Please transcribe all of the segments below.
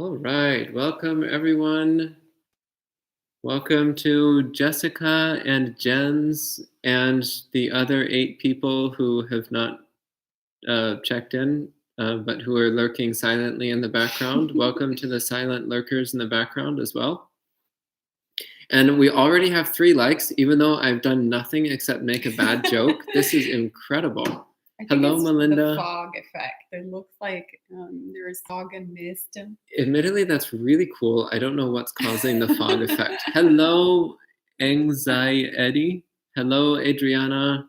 All right, welcome everyone. Welcome to Jessica and Jens and the other 8 people who have not checked in, but who are lurking silently in the background. Welcome to the silent lurkers in the background as well. And we already have 3 likes, even though I've done nothing except make a bad joke. This is incredible. Hello, it's Melinda. The fog effect. It looks like there is fog and mist. Admittedly, that's really cool. I don't know what's causing the fog effect. Hello, anxiety. Hello, Adriana.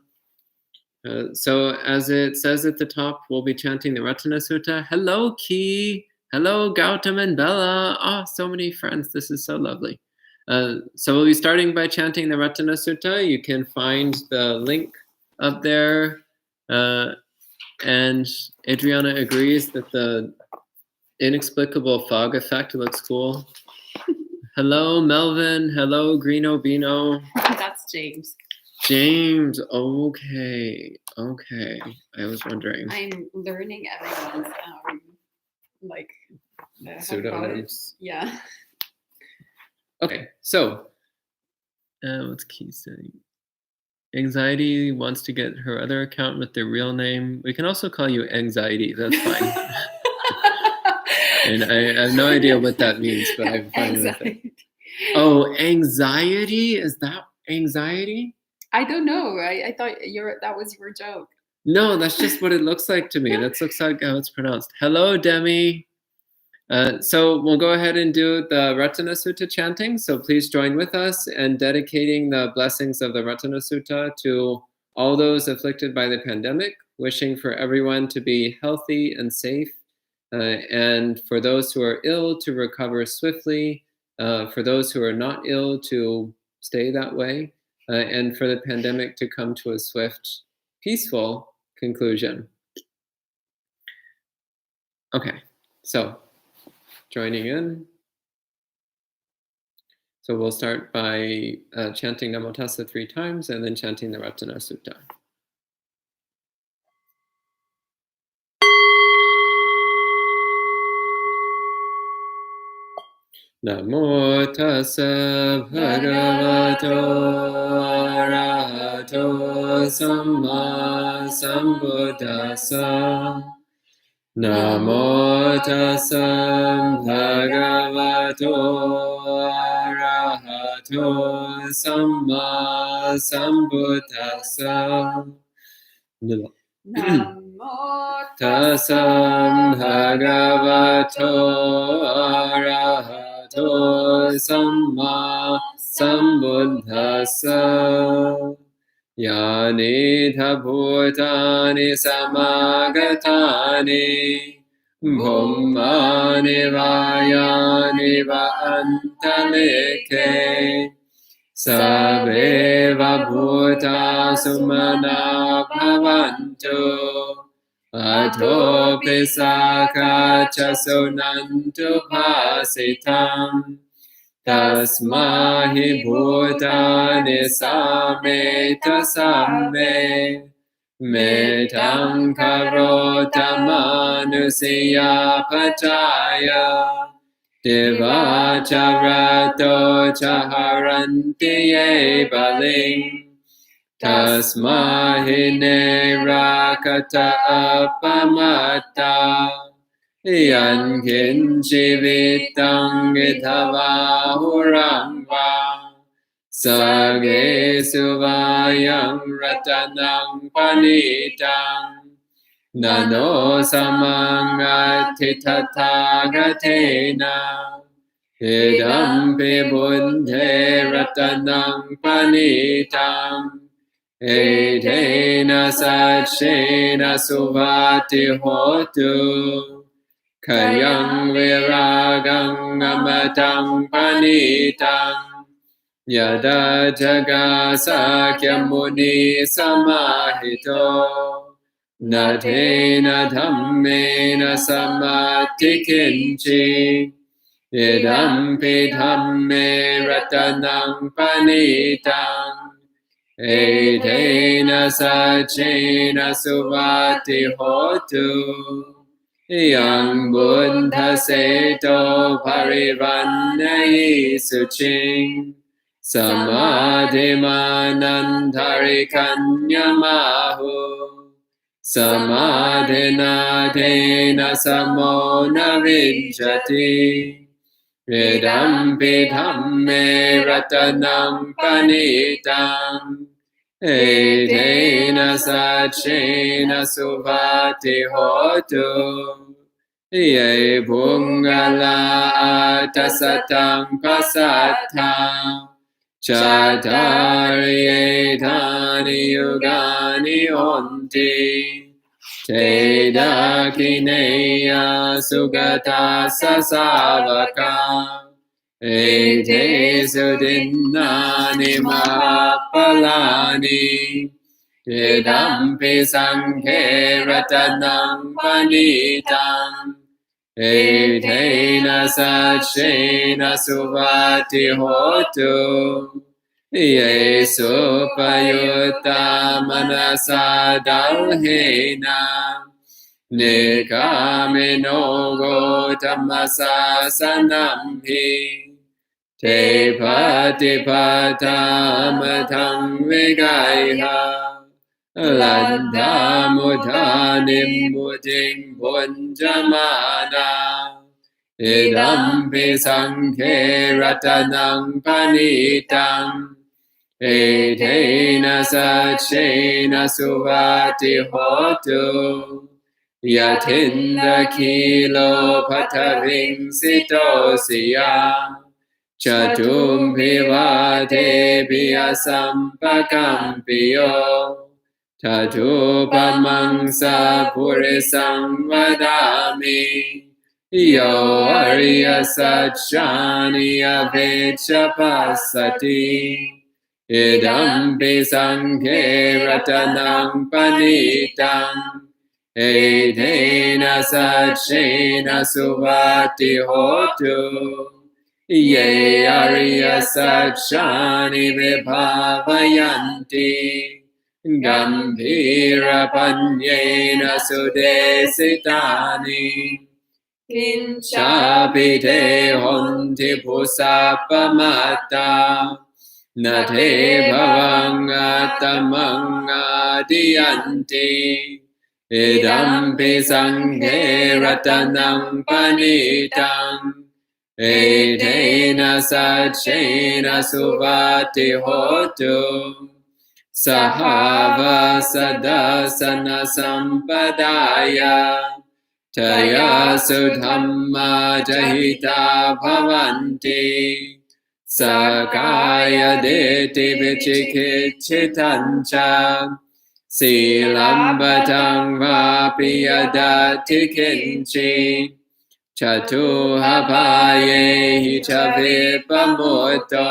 So as it says at the top, we'll be chanting the Ratana Sutta. Hello, Ki. Hello, Gautam and Bella. Oh, so many friends. This is so lovely. So we'll be starting by chanting the Ratana Sutta. You can find the link up there. And Adriana agrees that the inexplicable fog effect looks cool. Hello, Melvin. Hello, Greeno Beano. That's James. James. Okay. I was wondering. I'm learning everyone's pseudonyms. Yeah. Okay. So, what's Key saying? Anxiety wants to get her other account with their real name. We can also call you Anxiety. That's fine. And I have no idea what that means, but I'm fine with it. Oh, anxiety? Is that anxiety? I don't know. I thought that was your joke. No, that's just what it looks like to me. That looks like how it's pronounced. Hello, Demi. So we'll go ahead and do the Ratana Sutta chanting. So please join with us in dedicating the blessings of the Ratana Sutta to all those afflicted by the pandemic, wishing for everyone to be healthy and safe, and for those who are ill to recover swiftly, for those who are not ill to stay that way, and for the pandemic to come to a swift, peaceful conclusion. Okay, so joining in. So we'll start by chanting Namo Tassa 3 times and then chanting the Ratana Sutta. Namo Tassa Bhagavato Arahato Samma Sambuddhassa. Namo Tassa Bhagavato Arahato Samma Sambuddhassa. Namo Tassa Bhagavato Arahato Samma Sambuddhassa. Yani bhutani samagatani bhummani vayani va antaleke sabeva bhuta sumana bhavantu atopi sakacha sunantu bhasitam. Tasmahi bhutani sameta samme metam karota manusiya pachaya devacharato chaharanti ye baling tasmahi ne rakata apamata Yan kinchivitang idhava hurangva Sage suvayang ratanang panitang Nano samangati tathagatena Idampi buddhe ratanang panitang Edena sachena suvati hotu Kayang viragang amatang panitang Yada jaga sakya muni samahito Natena dhammena samati kinchi Idampi dhamme ratanang panitang Edena sachena suvati hotu Yang Buddha Seto Parivannayi Suching Samadhimanandhari Kanyamahu Samadhina Dena Samo Navijati Vedampi Dhamme Ratanam Panitam Edena Sachena Suvati Hotu Ye Bungala Tasatang Pasatam Chatarye Dhani Yugani Onti Te Dakineya Sugata Sasavaka Ete Sudinani Mahapalani Idampi Sanghe Ratanam Panitam Etena Sachena Suvati Hotu Yesu Payutta Manasa Dalhena Nikamino Gotamasa Sanamhi Te Patipatam Vigaiha Landa Mudhanim Muding Bunjamana Idampi Sanghe Ratanam Panitam Etena Sachena Suvati Hotu Yatinda Kilo Pataving Sitosya Chatum Bhivate Vyasam Pakampiyo Tatupamangsa Purisam Vadami Yo Arya Satchani Avechapasati Idampi Sanghe Ratanam Panitam Edena Sachena Suvati Hotu Ye Arya Satchani Vibhavayanti Gambhira Panyena Sudesitani Kinchapite Honti Pusapamata Nate Bhavangatamanga Diyanti Idampi Sanghe Ratanam Panitam Etena Sachena Suvati Hotu Sahava Sadasana Sampadaya Taya Sudhamma Jahita Bhavanti Sakaya Deti Vichikichitancha Silambatang Vapi Yadati Kinchi Chatuhapaye Hichavipamoto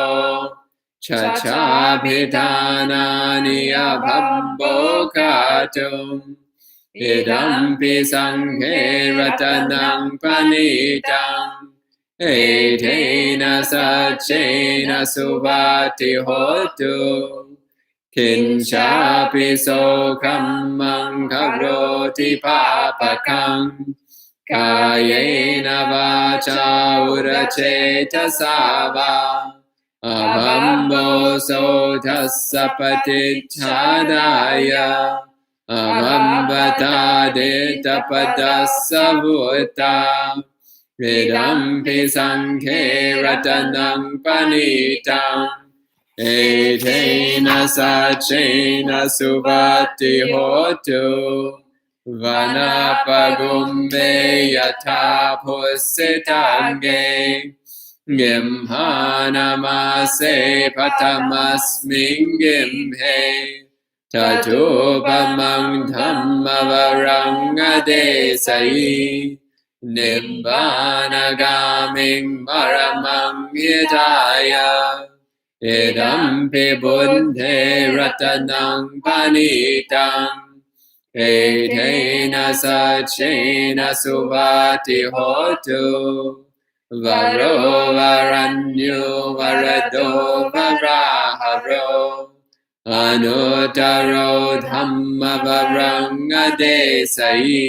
Chachabhitanani Abhambokatum Idampi Sanghe Ratanam Panitam Etena Sachena Suvati Hotu Kinchapi Sokam Mangabroti Papakam Kayena Vacha Uracheta Sava Abhambo Sotasapati Chadaya Abhambata Detapadasavutta Vedampi Sanghe Ratanam Panitam Etena Sachena Suvati Hotu Vanapagumbe Yatha Pusitange Gimhanamase Patamasmin Gimhe Tatupamang Dhammavaranga Desayi Nibbanagaming Maramang Hidaya Idampi Buddhe Ratanang Panitam Etena Sachena Suvati Hotu Varo Varanyo Varado Varaharo Anutaro Dhamma Varanga Desayi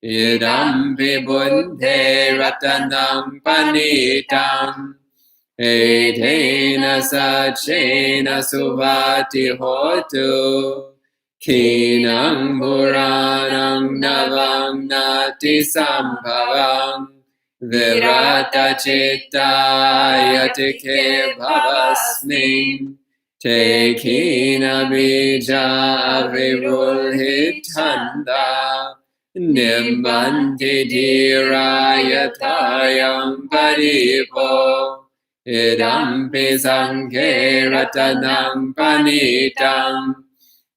Idampi buddhe ratanam panitam Etena sachena suvati hotu Kinang puranang navang nati sambhavang Virata citta yatike bhavasmin Te kina bija virulhitanda Nimbanti dhirayatayam paripo Idampi sanghe ratanam panitam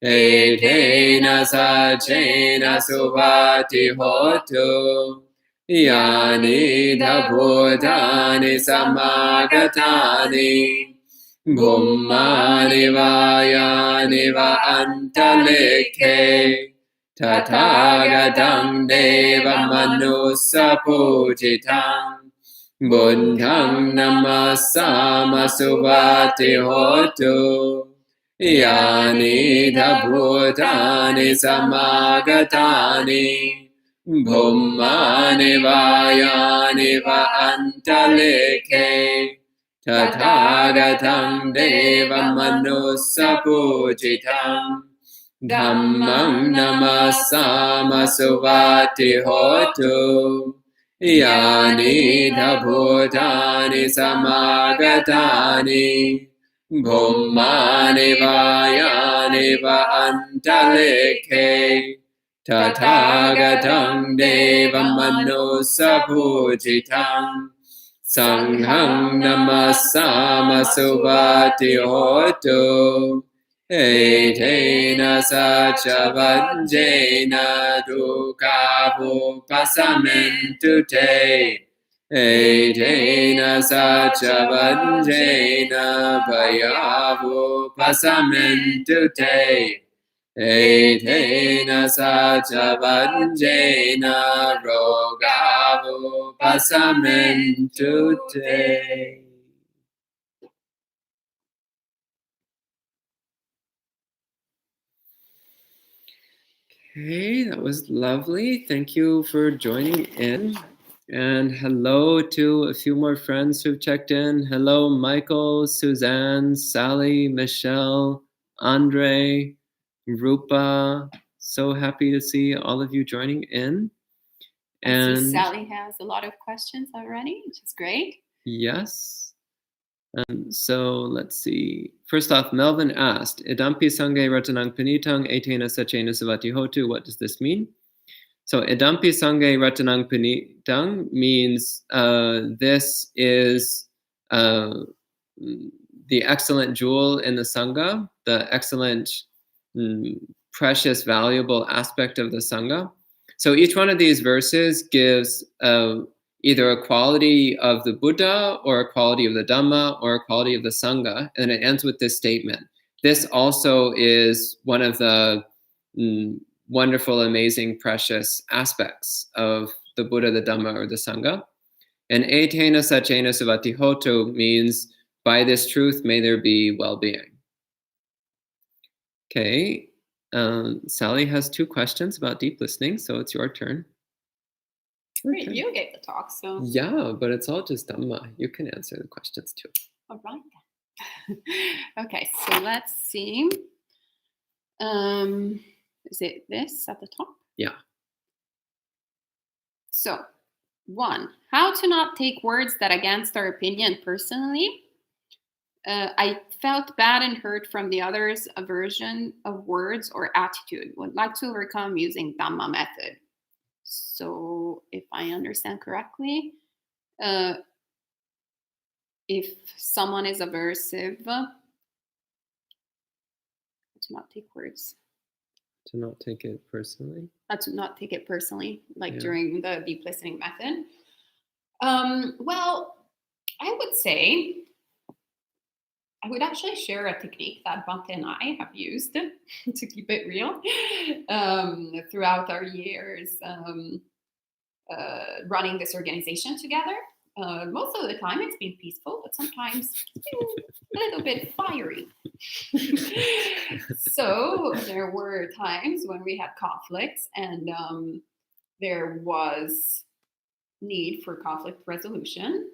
Etena sachena suvati hotu Yani dhabhutani samagatani Bhummani vayani va antalekhe Tathagatam deva manusa pujitam Buddham namasama suvati hotu Yani dhabhutani samagatani Bhummani vayani va antalekhe Tathagatam deva manusa pujitam Dhammam namasama suvati hotu Yani dhabhutani samagatani Bhummani vayani va antalekhe Tathagatam deva manusa pujitam Sangham namasama suvati hotu Etena sacha vanjena dukkhavu pasamentu te Etena sacha vanjena bhayavu pasamentu te Etena sacha vanjena rogavu pasamentu te. Okay, that was lovely. Thank you for joining in. And hello to a few more friends who've checked in. Hello, Michael, Suzanne, Sally, Michelle, Andre, Rupa. So happy to see all of you joining in. And I see Sally has a lot of questions already, which is great. Yes. So let's see. First off, Melvin asked, Idampi Sanghe Ratanang Panitang Etena Sachena Savati Hotu. What does this mean? So Idampi Sanghe Ratanang Panitang means this is the excellent jewel in the Sangha, the excellent, precious, valuable aspect of the Sangha. So each one of these verses gives either a quality of the Buddha or a quality of the Dhamma or a quality of the Sangha. And it ends with this statement. This also is one of the wonderful, amazing, precious aspects of the Buddha, the Dhamma, or the Sangha. And etena sachena suvati hotu means by this truth may there be well-being. Okay, Sally has 2 questions about deep listening, so it's your turn. Great, you gave the talk, so. Yeah, but it's all just Dhamma. You can answer the questions too. All right. Okay, so let's see. Is it this at the top? Yeah. So, 1, how to not take words that against our opinion personally. I felt bad and hurt from the other's aversion of words or attitude. Would like to overcome using Dhamma method. So, if I understand correctly, if someone is aversive, to not take words. To not take it personally? To not take it personally, like during the deep listening method. Well, I would say, I would actually share a technique that Bhante and I have used to keep it real throughout our years running this organization together. Most of the time it's been peaceful, but sometimes a little bit fiery. So there were times when we had conflicts and there was need for conflict resolution.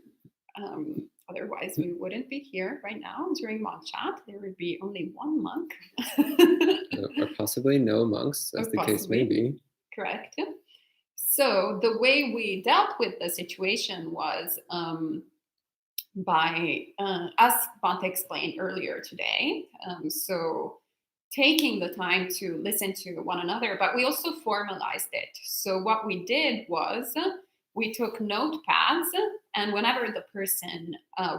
Otherwise, we wouldn't be here right now during monk chat. There would be only one monk. Or possibly no monks, as Or the case may possibly. be. Correct. So the way we dealt with the situation was by, as Bante explained earlier today, so taking the time to listen to one another, but we also formalized it. So what we did was we took notepads, and whenever the person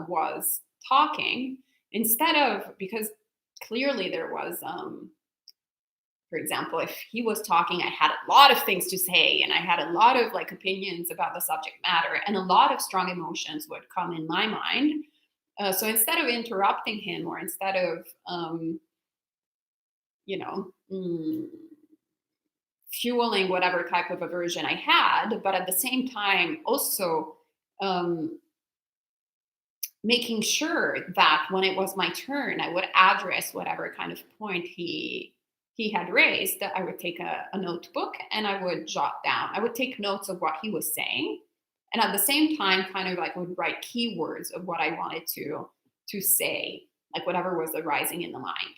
was talking, instead of, because clearly there was, for example, if he was talking, I had a lot of things to say and I had a lot of like opinions about the subject matter, and a lot of strong emotions would come in my mind. So instead of interrupting him, or instead of, you know, fueling whatever type of aversion I had, but at the same time also um, making sure that when it was my turn, I would address whatever kind of point he had raised. That I would take a notebook and I would jot down. I would take notes of what he was saying, and at the same time, kind of like would write keywords of what I wanted to say, like whatever was arising in the mind.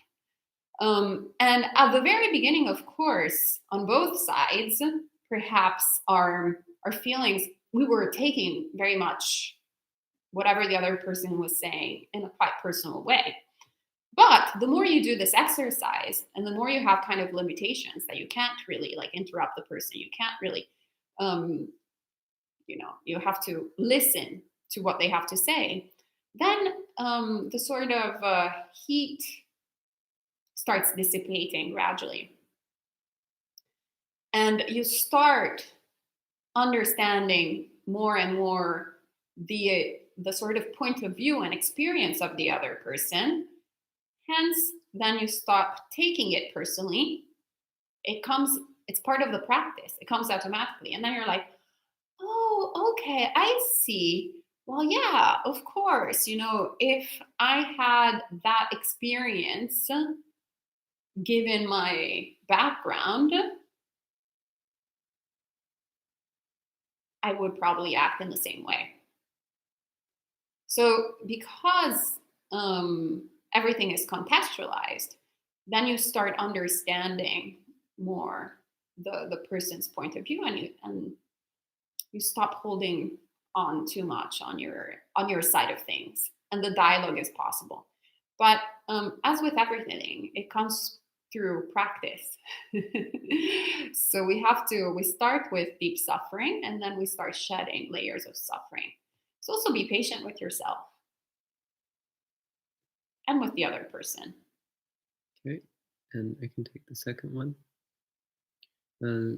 And at the very beginning, of course, on both sides, perhaps our feelings, we were taking very much whatever the other person was saying in a quite personal way. But the more you do this exercise, and the more you have kind of limitations that you can't really like interrupt the person, you can't really, um, you have to listen to what they have to say. Then the sort of heat starts dissipating gradually, and you start understanding more and more the sort of point of view and experience of the other person. Hence, then you stop taking it personally. It's part of the practice. It comes automatically. And then you're like, oh, okay, I see. Well, yeah, of course. If I had that experience, given my background, I would probably act in the same way. So because everything is contextualized, then you start understanding more the person's point of view, and you stop holding on too much on your side of things, and the dialogue is possible. But as with everything, it comes through practice. So we start with deep suffering, and then we start shedding layers of suffering. So also be patient with yourself and with the other person. Okay, and I can take the second one.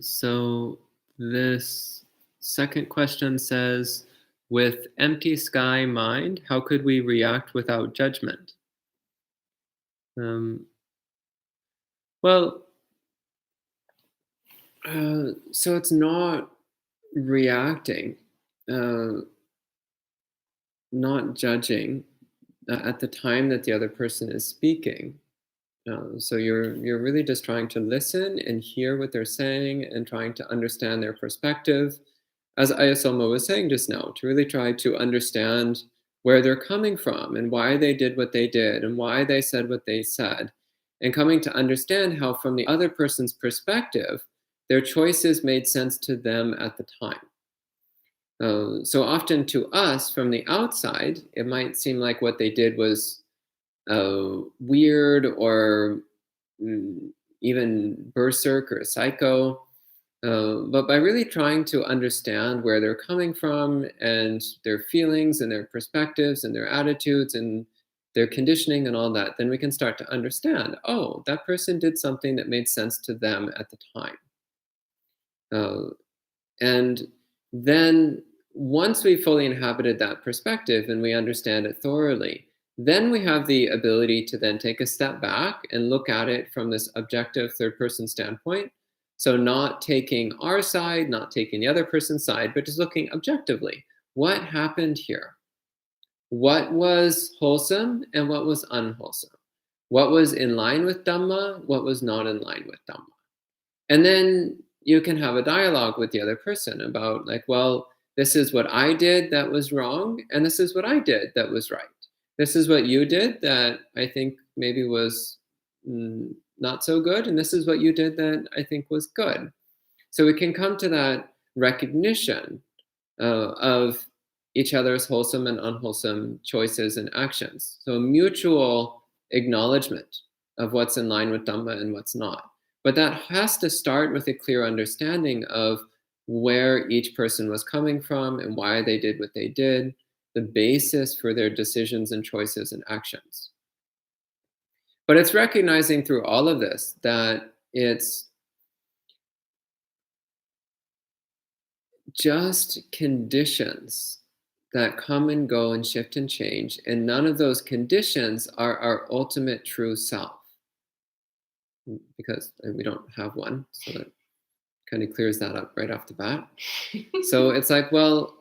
So this second question says, with empty sky mind, how could we react without judgment? Well, so it's not reacting, not judging at the time that the other person is speaking. So you're really just trying to listen and hear what they're saying and trying to understand their perspective. As Ayasoma was saying just now, to really try to understand where they're coming from and why they did what they did and why they said what they said, and coming to understand how, from the other person's perspective, their choices made sense to them at the time. So often to us from the outside, it might seem like what they did was weird or even berserk or psycho. But by really trying to understand where they're coming from and their feelings and their perspectives and their attitudes and their conditioning and all that, then we can start to understand, oh, that person did something that made sense to them at the time. And then once we've fully inhabited that perspective and we understand it thoroughly, then we have the ability to then take a step back and look at it from this objective third person standpoint. So not taking our side, not taking the other person's side, but just looking objectively. What happened here? What was wholesome and what was unwholesome? What was in line with Dhamma? What was not in line with Dhamma? And then you can have a dialogue with the other person about, like, well, this is what I did that was wrong, and this is what I did that was right. This is what you did that I think maybe was not so good, and this is what you did that I think was good. So we can come to that recognition of each other's wholesome and unwholesome choices and actions. So mutual acknowledgement of what's in line with Dhamma and what's not. But that has to start with a clear understanding of where each person was coming from and why they did what they did, the basis for their decisions and choices and actions. But it's recognizing through all of this that it's just conditions that come and go and shift and change, and none of those conditions are our ultimate true self, because we don't have one. So that kind of clears that up right off the bat. So it's like, well,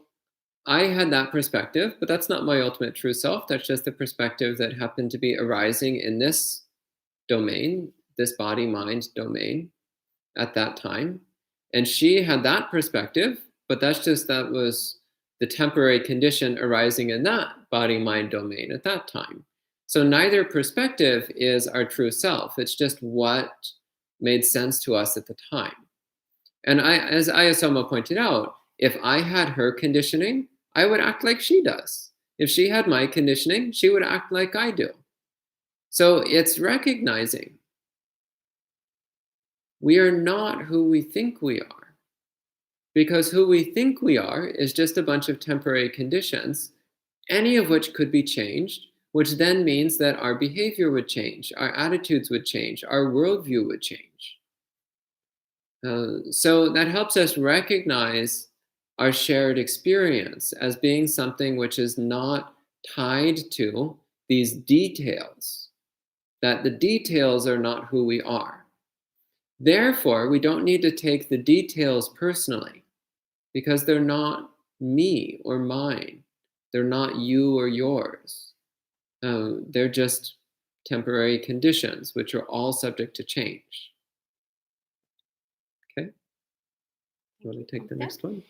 I had that perspective, but that's not my ultimate true self. That's just the perspective that happened to be arising in this domain, this body mind domain at that time. And she had that perspective, but that was the temporary condition arising in that body mind domain at that time. So neither perspective is our true self. It's just what made sense to us at the time. And as Ayasoma pointed out, if I had her conditioning, I would act like she does. If she had my conditioning, she would act like I do. So it's recognizing we are not who we think we are, because who we think we are is just a bunch of temporary conditions, any of which could be changed, which then means that our behavior would change, our attitudes would change, our worldview would change. So that helps us recognize our shared experience as being something which is not tied to these details, that the details are not who we are. Therefore, we don't need to take the details personally, because they're not me or mine. They're not you or yours. They're just temporary conditions, which are all subject to change. Okay? You want to take the next one?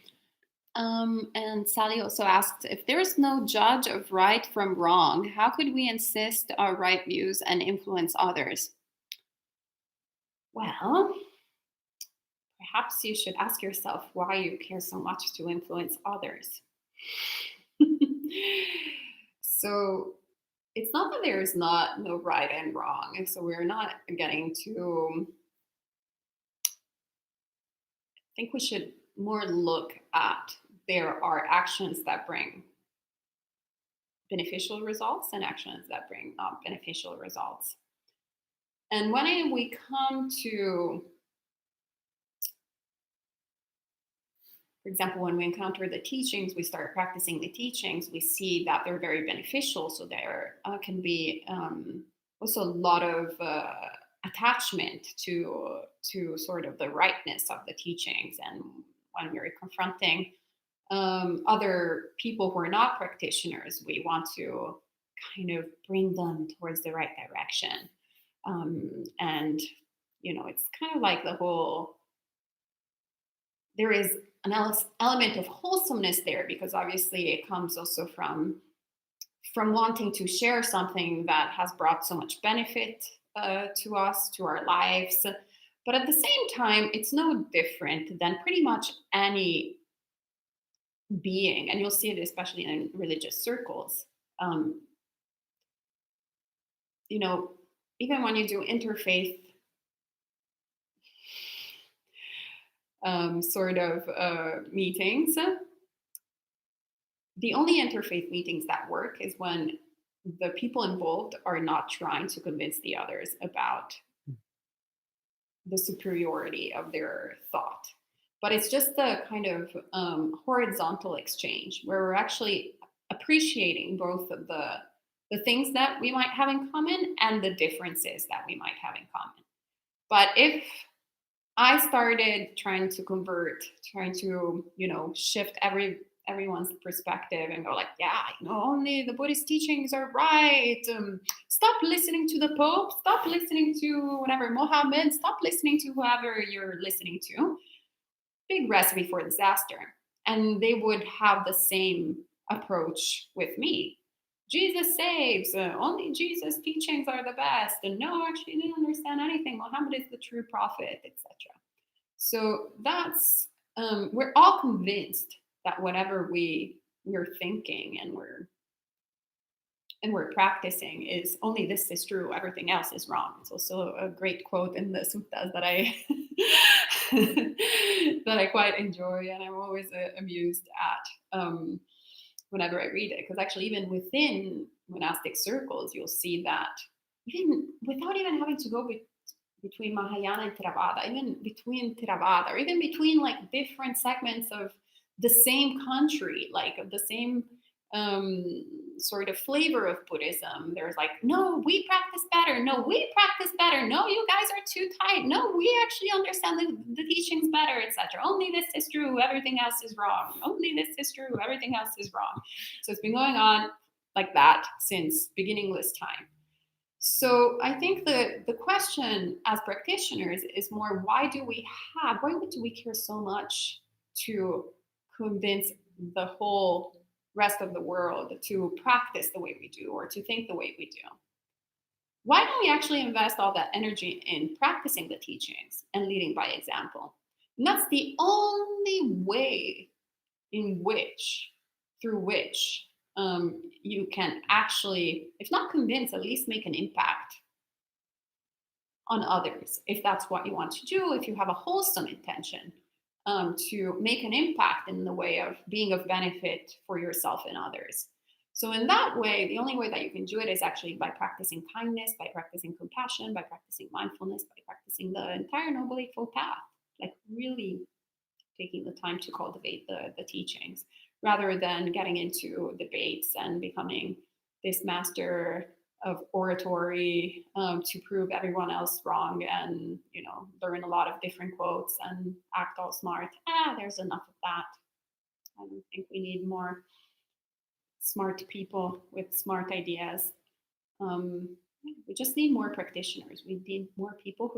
And Sally also asked, if there is no judge of right from wrong, how could we insist our right views and influence others? Well, perhaps you should ask yourself why you care so much to influence others. So it's not that there is no right and wrong. And so we're not getting to, I think we should more look at there are actions that bring beneficial results and actions that bring not beneficial results. And when we come to, for example, when we encounter the teachings, we start practicing the teachings, we see that they're very beneficial. So there can be also a lot of attachment to sort of the rightness of the teachings. And when we're confronting other people who are not practitioners, we want to kind of bring them towards the right direction. And, it's kind of like the whole, there is an element of wholesomeness there, because obviously it comes also from wanting to share something that has brought so much benefit to us, to our lives. But at the same time, it's no different than pretty much any being, and you'll see it especially in religious circles. Even when you do interfaith sort of meetings, the only interfaith meetings that work is when the people involved are not trying to convince the others about the superiority of their thought. But it's just a kind of horizontal exchange where we're actually appreciating both of the things that we might have in common and the differences that we might have in common. But if I started trying to convert, trying to, shift everyone's perspective and go like, yeah, only the Buddhist teachings are right. Stop listening to the Pope. Stop listening to whatever, Mohammed. Stop listening to whoever you're listening to. big recipe for disaster. And they would have the same approach with me. Jesus saves, only Jesus' teachings are the best. And no, actually, you didn't understand anything. Muhammad is the true prophet, etc. So that's, we're all convinced that whatever we're thinking and we're practicing is only this is true, everything else is wrong. It's also a great quote in the suttas that I that I quite enjoy, and I'm always amused at whenever I read it, because actually even within monastic circles you'll see that even without even having to go between Mahayana and Theravada, even between Theravada, or even between like different segments of the same country, like of the same sort of flavor of Buddhism. There's like, no, we practice better. No, we practice better. No, you guys are too tight. No, we actually understand the teachings better, etc. Only this is true. Everything else is wrong. Only this is true. Everything else is wrong. So it's been going on like that since beginningless time. So I think the question as practitioners is more, why do we care so much to convince the whole rest of the world to practice the way we do or to think the way we do? Why don't we actually invest all that energy in practicing the teachings and leading by example? And that's the only way through which you can actually, if not convince, at least make an impact on others, if that's what you want to do, if you have a wholesome intention to make an impact in the way of being of benefit for yourself and others. So in that way, the only way that you can do it is actually by practicing kindness, by practicing compassion, by practicing mindfulness, by practicing the entire Noble Eightfold Path, like really taking the time to cultivate the teachings, rather than getting into debates and becoming this master of oratory to prove everyone else wrong and, learn a lot of different quotes and act all smart. There's enough of that. I don't think we need more smart people with smart ideas. We just need more practitioners. We need more people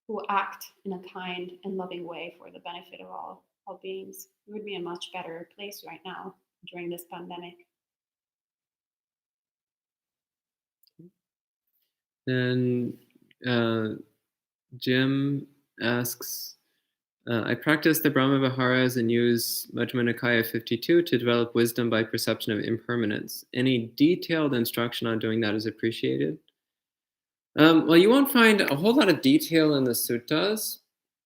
who act in a kind and loving way for the benefit of all beings. We would be in a much better place right now during this pandemic. Then Jim asks, I practice the Brahma Viharas and use Majjhima Nikaya 52 to develop wisdom by perception of impermanence. Any detailed instruction on doing that is appreciated. Well, you won't find a whole lot of detail in the suttas.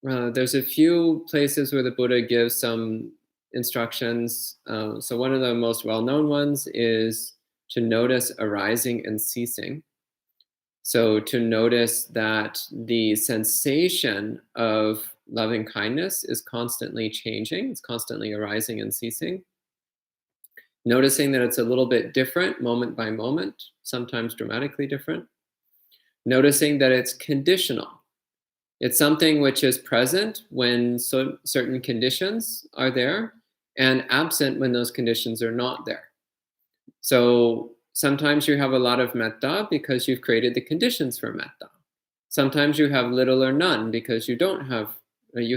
There's a few places where the Buddha gives some instructions. So one of the most well-known ones is to notice arising and ceasing. So to notice that the sensation of loving kindness is constantly changing, it's constantly arising and ceasing. Noticing that it's a little bit different moment by moment, sometimes dramatically different. Noticing that it's conditional. It's something which is present when certain conditions are there and absent when those conditions are not there. So sometimes you have a lot of metta because you've created the conditions for metta. Sometimes you have little or none because you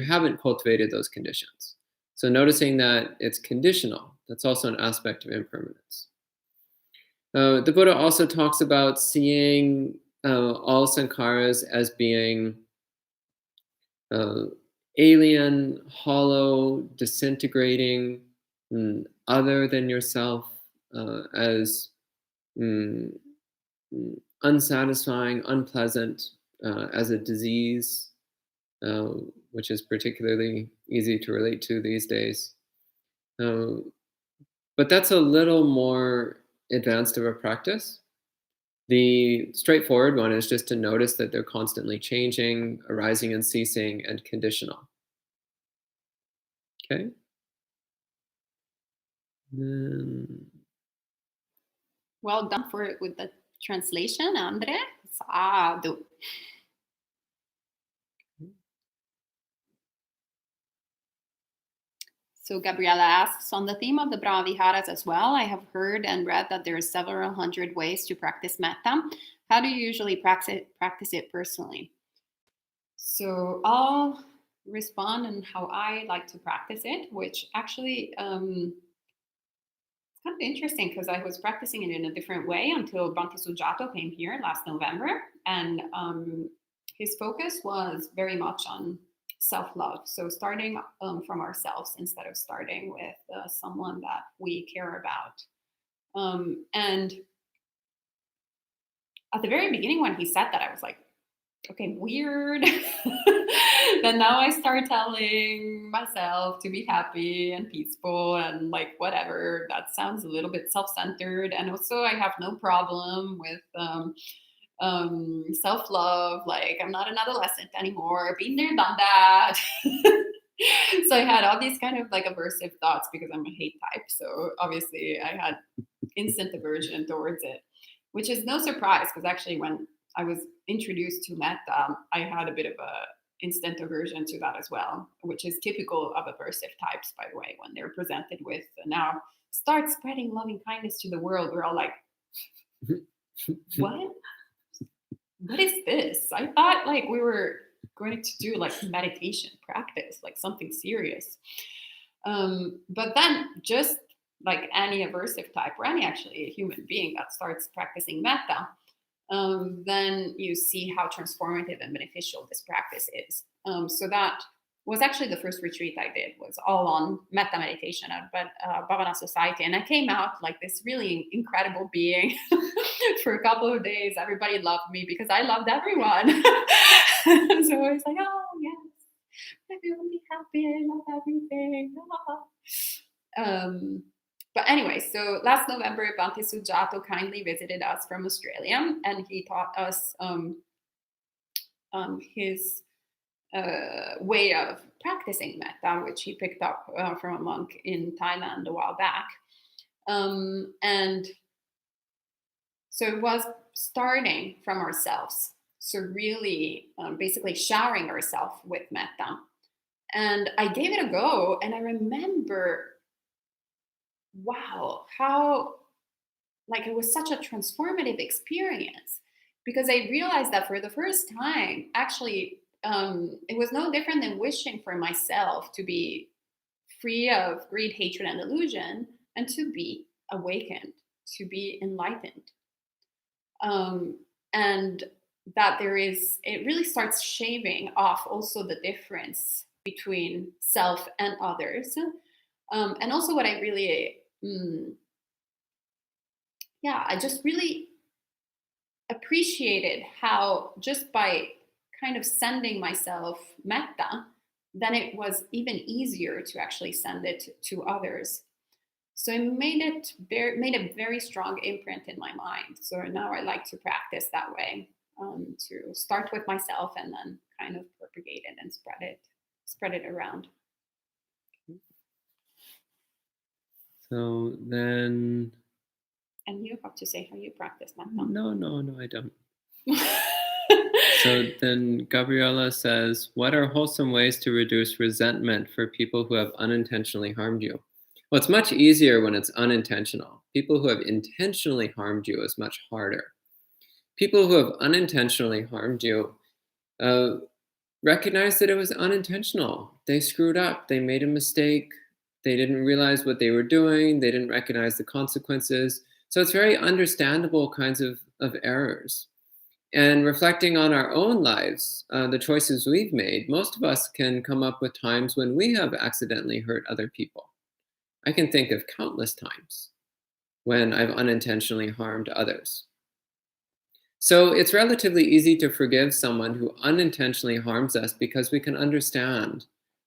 haven't cultivated those conditions. So noticing that it's conditional, that's also an aspect of impermanence. The Buddha also talks about seeing all sankharas as being alien, hollow, disintegrating, other than yourself, as unsatisfying, unpleasant, as a disease, which is particularly easy to relate to these days. But that's a little more advanced of a practice. The straightforward one is just to notice that they're constantly changing, arising and ceasing, and conditional. Okay? Well done with the translation, Andre. Sadhu. So Gabriella asks, on the theme of the Brahma Viharas as well, I have heard and read that there are several hundred ways to practice metta. How do you usually practice it personally? So I'll respond on how I like to practice it, which actually it's kind of interesting because I was practicing it in a different way until Bhante Sujato came here last November, and his focus was very much on self-love. So starting from ourselves instead of starting with someone that we care about. And at the very beginning, when he said that, I was like, okay, weird. Then now I start telling myself to be happy and peaceful and like whatever. That sounds a little bit self-centered. And also, I have no problem with self-love. Like I'm not an adolescent anymore. Been there, done that. So I had all these kind of like aversive thoughts because I'm a hate type. So obviously, I had instant aversion towards it, which is no surprise because actually when I was introduced to metta, I had a bit of a instant aversion to that as well, which is typical of aversive types, by the way, when they're presented with now start spreading loving kindness to the world. We're all like, what? What is this? I thought like we were going to do like meditation practice, like something serious. But then just like any aversive type or any actually a human being that starts practicing metta, then you see how transformative and beneficial this practice is. So that was actually the first retreat I did was all on metta meditation at Bhavana Society. And I came out like this really incredible being for a couple of days. Everybody loved me because I loved everyone. So I was like, oh, yes, everyone be happy. I love everything. But anyway, so last November, Bhante Sujato kindly visited us from Australia, and he taught us his way of practicing metta, which he picked up from a monk in Thailand a while back. And so it was starting from ourselves. So really basically showering ourselves with metta. And I gave it a go, and I remember, wow, how like it was such a transformative experience because I realized that for the first time, actually, it was no different than wishing for myself to be free of greed, hatred, and illusion, and to be awakened, to be enlightened. And that it really starts shaving off also the difference between self and others. And also what I really, I just really appreciated how just by kind of sending myself metta, then it was even easier to actually send it to others. So it made a very strong imprint in my mind. So now I like to practice that way, to start with myself and then kind of propagate it and spread it around. So then... And you have to say how you practice metta. No, I don't. So then Gabriella says, what are wholesome ways to reduce resentment for people who have unintentionally harmed you? Well, it's much easier when it's unintentional. People who have intentionally harmed you is much harder. People who have unintentionally harmed you recognize that it was unintentional. They screwed up. They made a mistake. They didn't realize what they were doing. They didn't recognize the consequences. So it's very understandable kinds of errors. And reflecting on our own lives, the choices we've made, most of us can come up with times when we have accidentally hurt other people. I can think of countless times when I've unintentionally harmed others. So it's relatively easy to forgive someone who unintentionally harms us because we can understand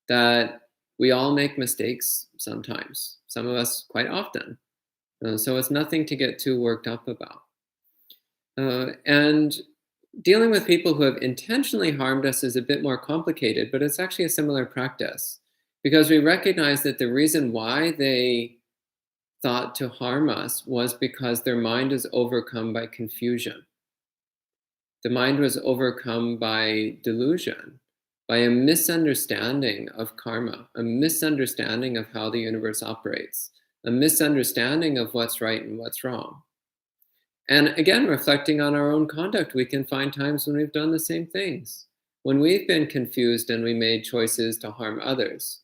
that we all make mistakes sometimes, some of us quite often. So it's nothing to get too worked up about. And dealing with people who have intentionally harmed us is a bit more complicated, but it's actually a similar practice because we recognize that the reason why they thought to harm us was because their mind is overcome by confusion. The mind was overcome by delusion, by a misunderstanding of karma, a misunderstanding of how the universe operates, a misunderstanding of what's right and what's wrong. And again, reflecting on our own conduct, we can find times when we've done the same things. when we've been confused and we made choices to harm others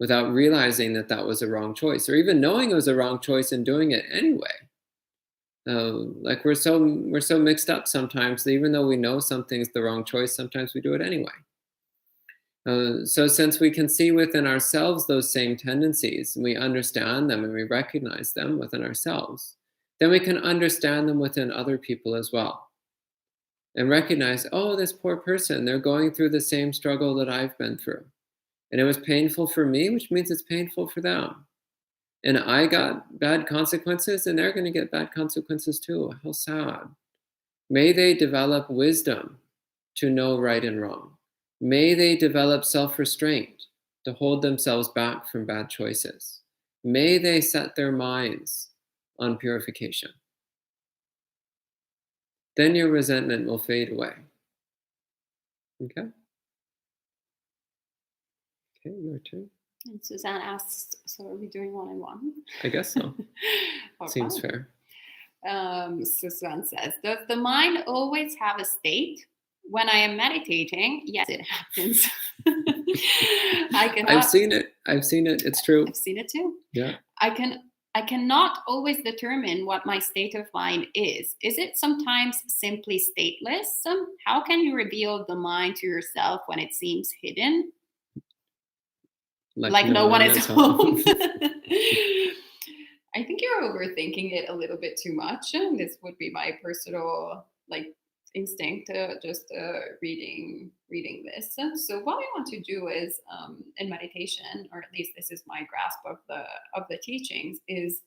without realizing that that was a wrong choice, or even knowing it was a wrong choice and doing it anyway. Like we're so mixed up sometimes that even though we know something's the wrong choice, sometimes we do it anyway. So since we can see within ourselves those same tendencies, and we understand them and we recognize them within ourselves, then we can understand them within other people as well. And recognize, oh, this poor person, they're going through the same struggle that I've been through. And it was painful for me, which means it's painful for them. And I got bad consequences, and they're going to get bad consequences too. How sad. May they develop wisdom to know right and wrong. May they develop self-restraint to hold themselves back from bad choices. May they set their minds on purification. Then your resentment will fade away. Okay? Okay, your turn. And Suzanne asks, so are we doing one-on-one? I guess so. Okay. Seems fair. Suzanne says, does the mind always have a state? When I am meditating, yes, it happens. I've seen it. It's true. I've seen it too. Yeah. I cannot always determine what my state of mind is. Is it sometimes simply stateless? How can you reveal the mind to yourself when it seems hidden? Like no one is home. I think you're overthinking it a little bit too much. This would be my personal instinct, just reading this. So what I want to do is in meditation, or at least this is my grasp of the teachings, is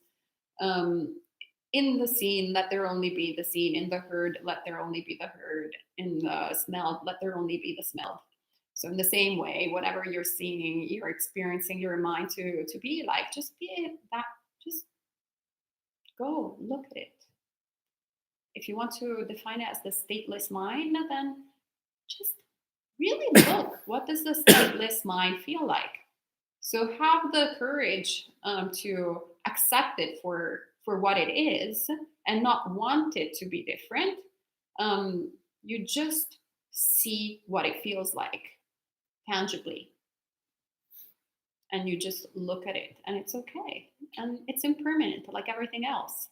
in the seen, let there only be the seen. In the heard, let there only be the heard. In the smelled, let there only be the smelled. So in the same way, whatever you're seeing, you're experiencing your mind to be like, just be that, just go look at it. If you want to define it as the stateless mind, then just really look, what does the stateless mind feel like? So have the courage to accept it for what it is and not want it to be different. You just see what it feels like tangibly. And you just look at it, and it's okay. And it's impermanent, like everything else.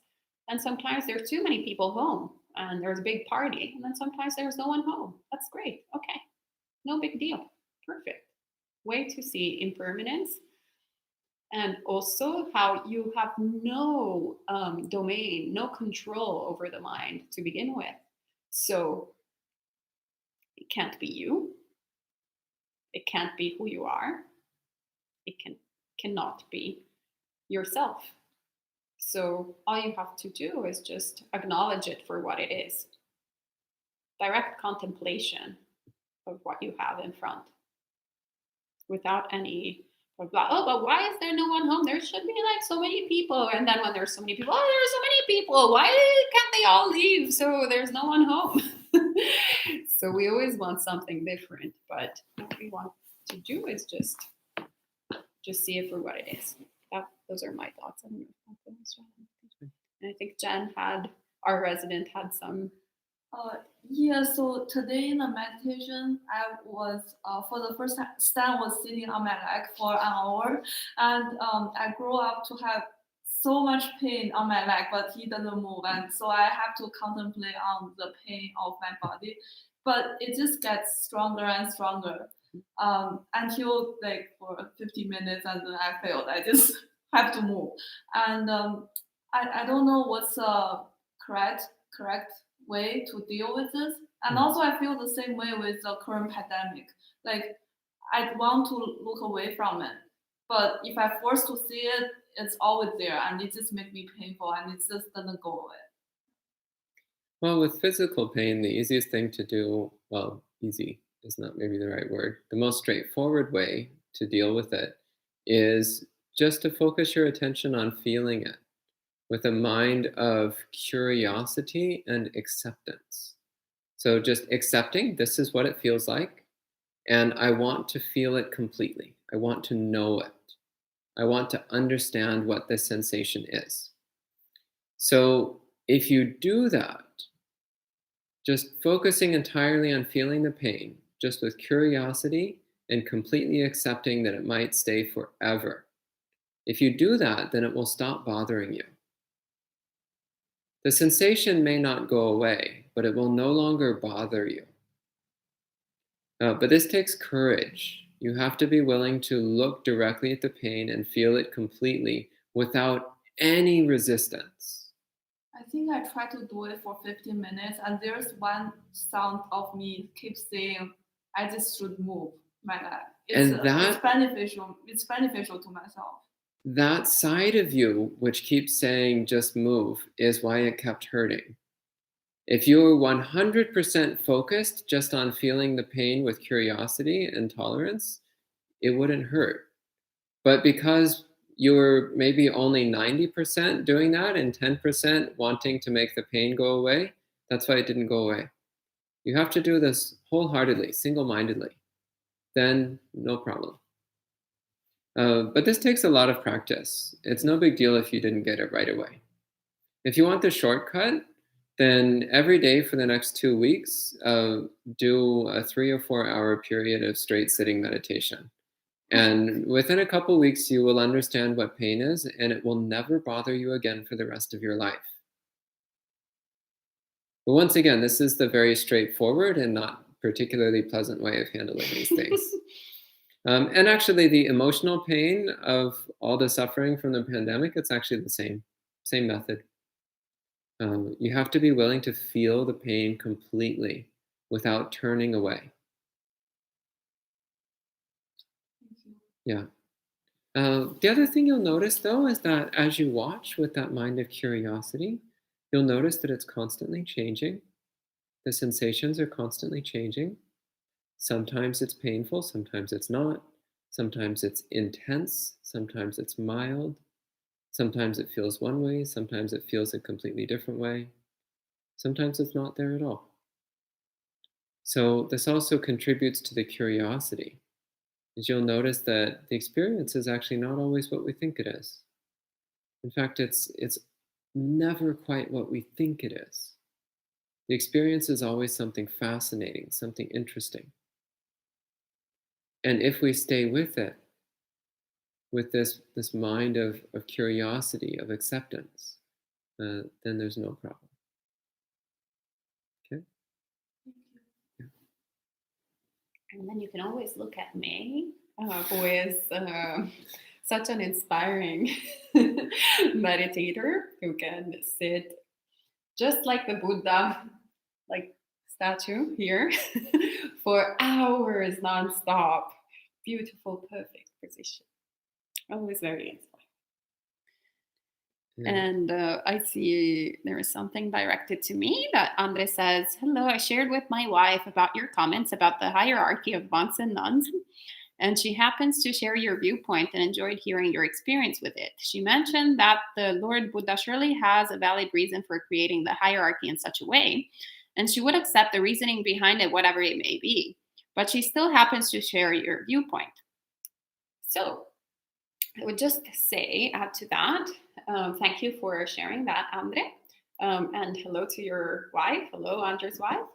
And sometimes there's too many people home, and there's a big party, and then sometimes there's no one home. That's great. Okay. No big deal. Perfect. Way to see impermanence. And also how you have no domain, no control over the mind to begin with. So it can't be you. It can't be who you are. It cannot be yourself. So all you have to do is just acknowledge it for what it is. Direct contemplation of what you have in front, without any blah. Oh, but why is there no one home? There should be like so many people. And then when there's so many people, oh, there's so many people. Why can't they all leave? So there's no one home. So we always want something different. But what we want to do is just see it for what it is. Those are my thoughts. I don't know if that was right. And I think Jen our resident had some. Yeah, so today in the meditation, I was, for the first time, Stan was sitting on my leg for an hour, and I grew up to have so much pain on my leg, but he doesn't move, and so I have to contemplate on the pain of my body, but it just gets stronger and stronger until like for 50 minutes, and then I failed. I just have to move, and I don't know what's correct way to deal with this. And also I feel the same way with the current pandemic. Like I want to look away from it, but if I'm forced to see it, it's always there, and it just makes me painful, and it just doesn't go away. Well, with physical pain, the easiest thing to do, well, easy is not maybe the right word. The most straightforward way to deal with it is just to focus your attention on feeling it, with a mind of curiosity and acceptance. So just accepting, this is what it feels like, and I want to feel it completely. I want to know it. I want to understand what this sensation is. So if you do that, just focusing entirely on feeling the pain, just with curiosity and completely accepting that it might stay forever. If you do that, then it will stop bothering you. The sensation may not go away, but it will no longer bother you. But this takes courage. You have to be willing to look directly at the pain and feel it completely without any resistance. I think I try to do it for 15 minutes, and there's one sound of me keeps saying, "I just should move my leg." It's beneficial. It's beneficial to myself. That side of you, which keeps saying just move, is why it kept hurting. If you were 100% focused just on feeling the pain with curiosity and tolerance, it wouldn't hurt. But because you were maybe only 90% doing that and 10% wanting to make the pain go away, that's why it didn't go away. You have to do this wholeheartedly, single-mindedly. Then no problem. But this takes a lot of practice. It's no big deal if you didn't get it right away. If you want the shortcut, then every day for the next 2 weeks, do a 3 or 4 hour period of straight sitting meditation. And within a couple weeks, you will understand what pain is, and it will never bother you again for the rest of your life. But once again, this is the very straightforward and not particularly pleasant way of handling these things. And actually, the emotional pain of all the suffering from the pandemic, it's actually the same method. You have to be willing to feel the pain completely without turning away. Yeah. The other thing you'll notice, though, is that as you watch with that mind of curiosity, you'll notice that it's constantly changing. The sensations are constantly changing. Sometimes it's painful, sometimes it's not. Sometimes it's intense, sometimes it's mild. Sometimes it feels one way, sometimes it feels a completely different way. Sometimes it's not there at all. So this also contributes to the curiosity, as you'll notice that the experience is actually not always what we think it is. In fact, it's never quite what we think it is. The experience is always something fascinating, something interesting. And if we stay with it, with this mind of curiosity, of acceptance, then there's no problem. Okay? Yeah. And then you can always look at May, who is such an inspiring meditator who can sit just like the Buddha, like statue here, for hours nonstop. Beautiful, perfect position. Always very inspiring. Yeah. And I see there is something directed to me that Andre says, "Hello, I shared with my wife about your comments about the hierarchy of monks and nuns. And she happens to share your viewpoint and enjoyed hearing your experience with it. She mentioned that the Lord Buddha surely has a valid reason for creating the hierarchy in such a way, and she would accept the reasoning behind it, whatever it may be. But she still happens to share your viewpoint." So I would just say, add to that, thank you for sharing that, Andre. And hello to your wife. Hello, Andre's wife.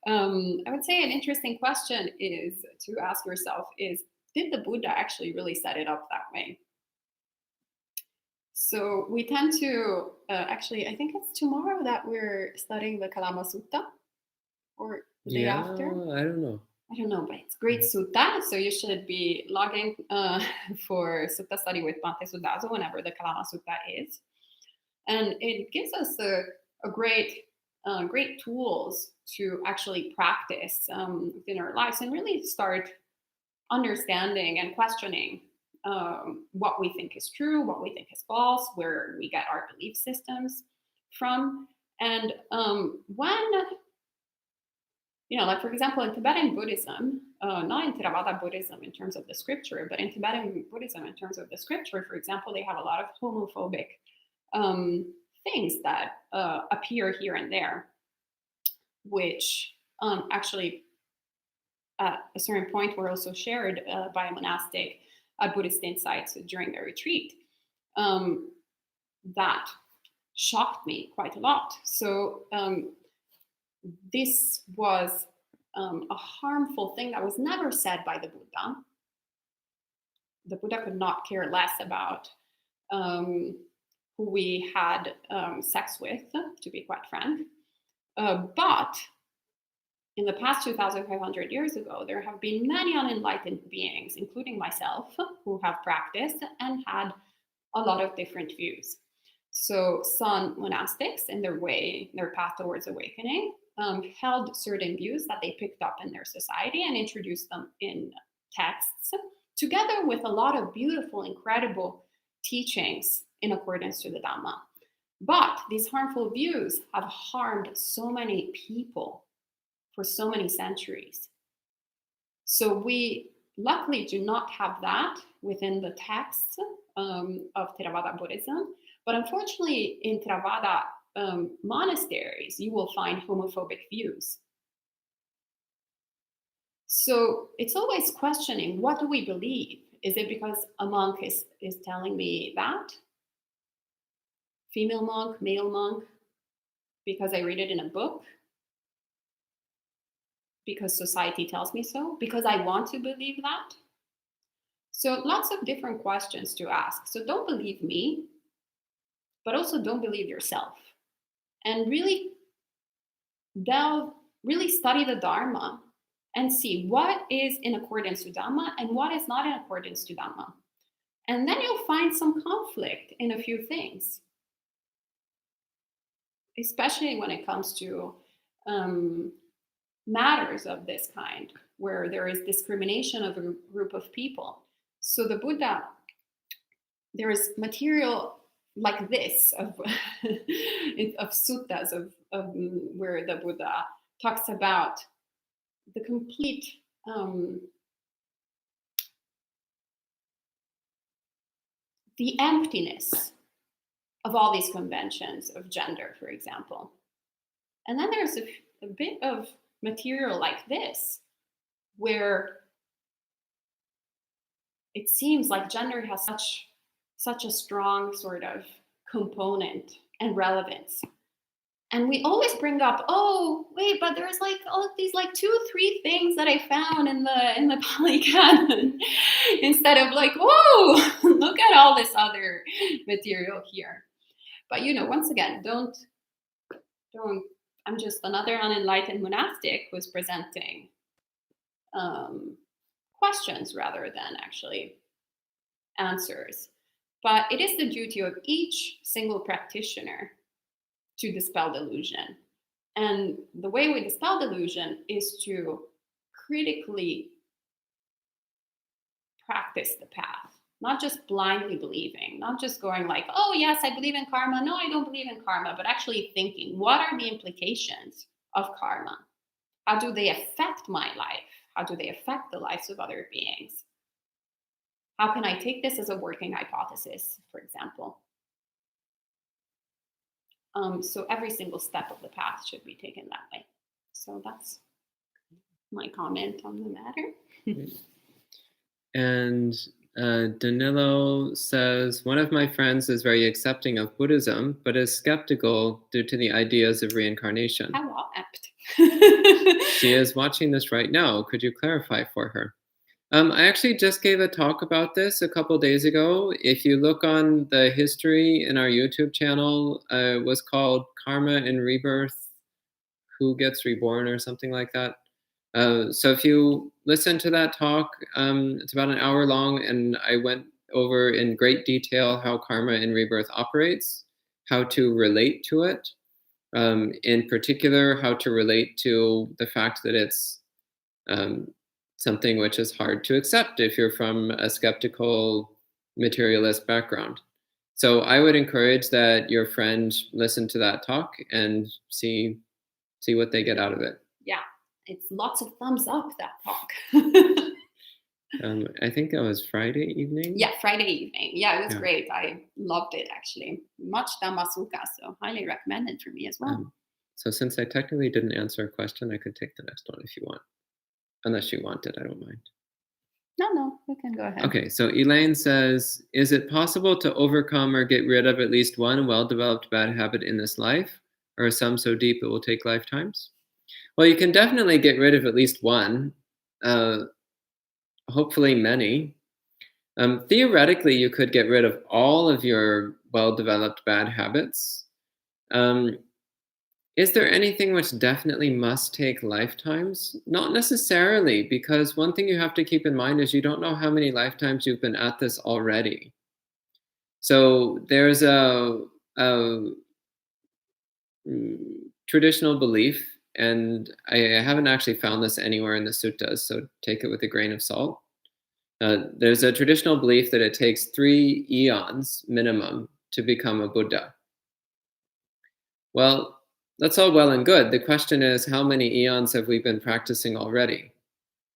I would say an interesting question is to ask yourself is, did the Buddha actually really set it up that way? So we tend to, actually, I think it's tomorrow that we're studying the Kalama Sutta, or the day after. I don't know. But it's great sutta, so you should be logging for sutta study with Bhante Sudazo whenever the Kalama Sutta is. And it gives us a great tools to actually practice within our lives and really start understanding and questioning what we think is true, what we think is false, where we get our belief systems from. And when, like for example, in Tibetan Buddhism, not in Theravada Buddhism in terms of the scripture, but in Tibetan Buddhism in terms of the scripture, for example, they have a lot of homophobic things that appear here and there, which actually at a certain point were also shared by a monastic at Buddhist Insights during their retreat. That shocked me quite a lot. So this was a harmful thing that was never said by the Buddha. The Buddha could not care less about who we had sex with, to be quite frank. But in the past 2,500 years ago, there have been many unenlightened beings, including myself, who have practiced and had a lot of different views. So some monastics, in their path towards awakening, held certain views that they picked up in their society and introduced them in texts, together with a lot of beautiful, incredible teachings in accordance to the Dhamma. But these harmful views have harmed so many people for so many centuries. So we luckily do not have that within the texts of Theravada Buddhism. But unfortunately, in Theravada monasteries, you will find homophobic views. So it's always questioning, what do we believe? Is it because a monk is telling me that? Female monk, male monk? Because I read it in a book? Because society tells me so? Because I want to believe that? So lots of different questions to ask. So don't believe me, but also don't believe yourself. And really study the Dharma and see what is in accordance to Dhamma and what is not in accordance to Dhamma. And then you'll find some conflict in a few things, especially when it comes to matters of this kind, where there is discrimination of a group of people. So the Buddha, there is material like this of suttas of where the Buddha talks about the complete the emptiness of all these conventions of gender, for example. And then there's a bit of material like this, where it seems like gender has such a strong sort of component and relevance. And we always bring up, oh, wait, but there's like all of these like 2-3 things that I found in the Pali Canon, instead of like, whoa, look at all this other material here. But once again, don't. I'm just another unenlightened monastic who's presenting questions rather than actually answers. But it is the duty of each single practitioner to dispel delusion. And the way we dispel delusion is to critically practice the path, not just blindly believing, not just going like, oh, yes, I believe in karma. No, I don't believe in karma, but actually thinking, what are the implications of karma? How do they affect my life? How do they affect the lives of other beings? How can I take this as a working hypothesis, for example? So every single step of the path should be taken that way. So that's my comment on the matter. And Danilo says, one of my friends is very accepting of Buddhism, but is skeptical due to the ideas of reincarnation. How apt. She is watching this right now. Could you clarify for her? I actually just gave a talk about this a couple days ago. If you look on the history in our YouTube channel, it was called Karma and Rebirth, Who Gets Reborn or something like that. So if you listen to that talk, it's about an hour long, and I went over in great detail how karma and rebirth operates, how to relate to it, in particular, how to relate to the fact that it's something which is hard to accept if you're from a skeptical materialist background. So I would encourage that your friend listen to that talk and see what they get out of it. Yeah, it's lots of thumbs up, that talk. I think that was Friday evening. Yeah, Friday evening. Yeah, it was great. I loved it, actually. Much Dhammasukha, so highly recommended for me as well. So since I technically didn't answer a question, I could take the next one if you want. Unless you want it, I don't mind. No, we can go ahead. Okay, so Elaine says, is it possible to overcome or get rid of at least one well-developed bad habit in this life? Or are some so deep it will take lifetimes? Well, you can definitely get rid of at least one, hopefully many. Theoretically, you could get rid of all of your well-developed bad habits. Is there anything which definitely must take lifetimes? Not necessarily, because one thing you have to keep in mind is you don't know how many lifetimes you've been at this already. So there's a traditional belief, and I haven't actually found this anywhere in the suttas, so take it with a grain of salt. There's a traditional belief that it takes 3 eons minimum to become a Buddha. Well, that's all well and good. The question is, how many eons have we been practicing already?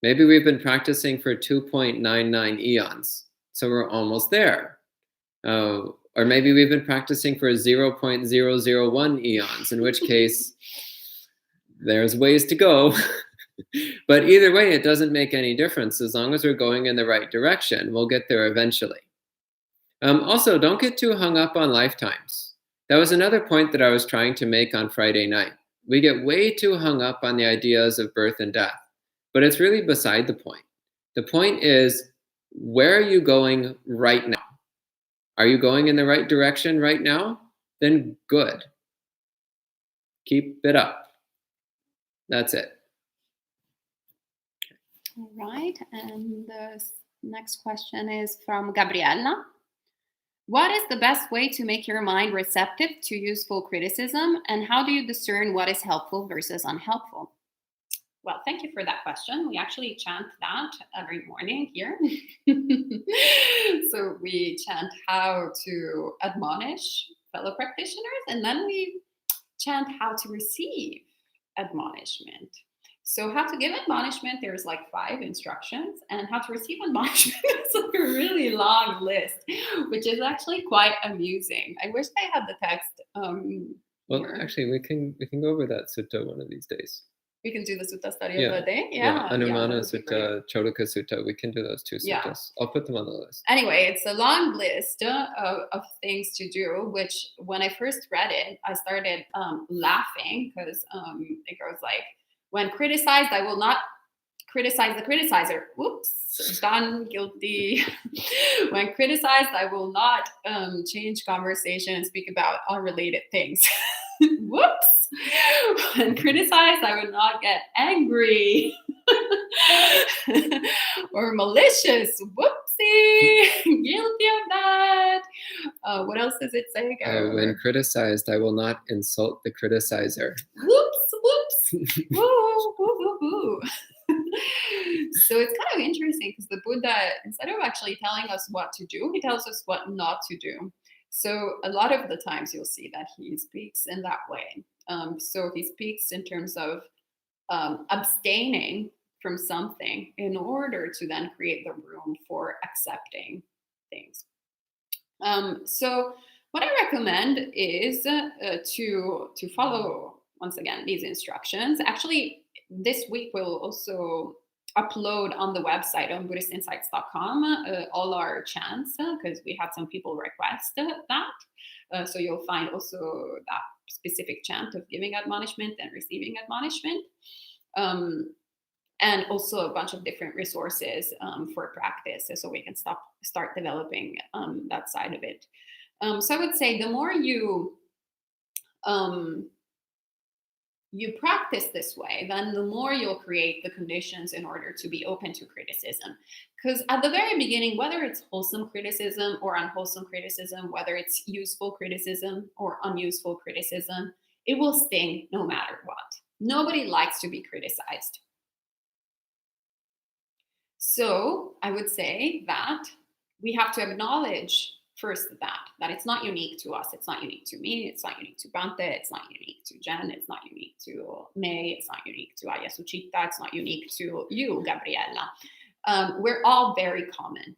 Maybe we've been practicing for 2.99 eons, so we're almost there. Or maybe we've been practicing for 0.001 eons, in which case there's ways to go. But either way, it doesn't make any difference. As long as we're going in the right direction, we'll get there eventually. Also, don't get too hung up on lifetimes. That was another point that I was trying to make on Friday night. We get way too hung up on the ideas of birth and death, but it's really beside the point. The point is, where are you going right now? Are you going in the right direction right now? Then good. Keep it up. That's it. All right, and the next question is from Gabriella. What is the best way to make your mind receptive to useful criticism, and how do you discern what is helpful versus unhelpful? Well, thank you for that question. We actually chant that every morning here. So we chant how to admonish fellow practitioners, and then we chant how to receive admonishment. So how to give admonishment, there's like 5 instructions, and how to receive admonishment is like a really long list, which is actually quite amusing. I wish I had the text. Well, here. actually, we can go over that sutta one of these days. We can do the sutta study of the day. Anumana that would be Sutta, Chodaka Sutta. We can do those 2 suttas. Yeah. I'll put them on the list. Anyway, it's a long list of things to do, which when I first read it, I started laughing because it goes like, when criticized, I will not criticize the criticizer. Whoops, done, guilty. When criticized, I will not change conversation and speak about unrelated things. Whoops. When criticized, I would not get angry or malicious. Whoopsie. Guilty of that. What else does it say? When criticized, I will not insult the criticizer. Whoops, whoops. Woo, woo, woo, woo. So it's kind of interesting because the Buddha, instead of actually telling us what to do, he tells us what not to do. So a lot of the times you'll see that he speaks in that way. So he speaks in terms of abstaining from something in order to then create the room for accepting things. So what I recommend is to follow, once again, these instructions. Actually, this week we'll also upload on the website on buddhistinsights.com all our chants because we had some people request that. So you'll find also that specific chant of giving admonishment and receiving admonishment. And also a bunch of different resources for practice so we can start developing that side of it. So I would say the more you practice this way, then the more you'll create the conditions in order to be open to criticism. Because at the very beginning, whether it's wholesome criticism or unwholesome criticism, whether it's useful criticism or unuseful criticism, it will sting no matter what. Nobody likes to be criticized. So I would say that we have to acknowledge first that it's not unique to us. It's not unique to me. It's not unique to Bante. It's not unique to Jen. It's not unique to May. It's not unique to Aya Suchita. It's not unique to you, Gabriella. We're all very common.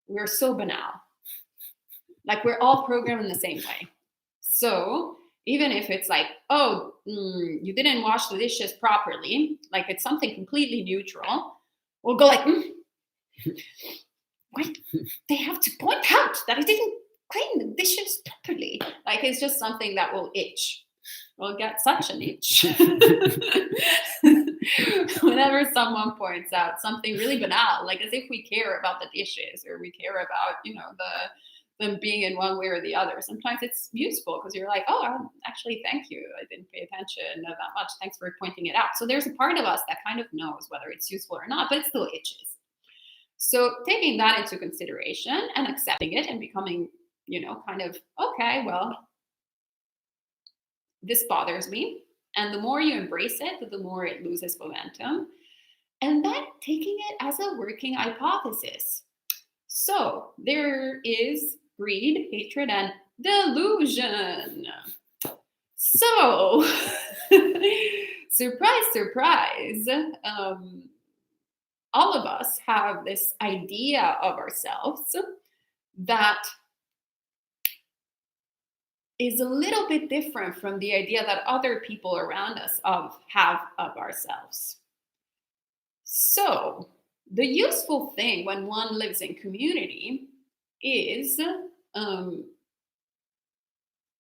We're so banal. Like we're all programmed in the same way. So even if it's like, oh, you didn't wash the dishes properly, like it's something completely neutral, we'll go like, wait, they have to point out that I didn't clean the dishes properly. Like it's just something that will itch. will get such an itch whenever someone points out something really banal, like as if we care about the dishes or we care about, them being in one way or the other. Sometimes it's useful because you're like, oh, actually, thank you. I didn't pay attention that much. Thanks for pointing it out. So there's a part of us that kind of knows whether it's useful or not, but it still itches. So taking that into consideration and accepting it and becoming, kind of, okay, well, this bothers me. And the more you embrace it, the more it loses momentum. And then taking it as a working hypothesis. So there is greed, hatred, and delusion. So, surprise, surprise, all of us have this idea of ourselves that is a little bit different from the idea that other people around us have of ourselves. So, the useful thing when one lives in community is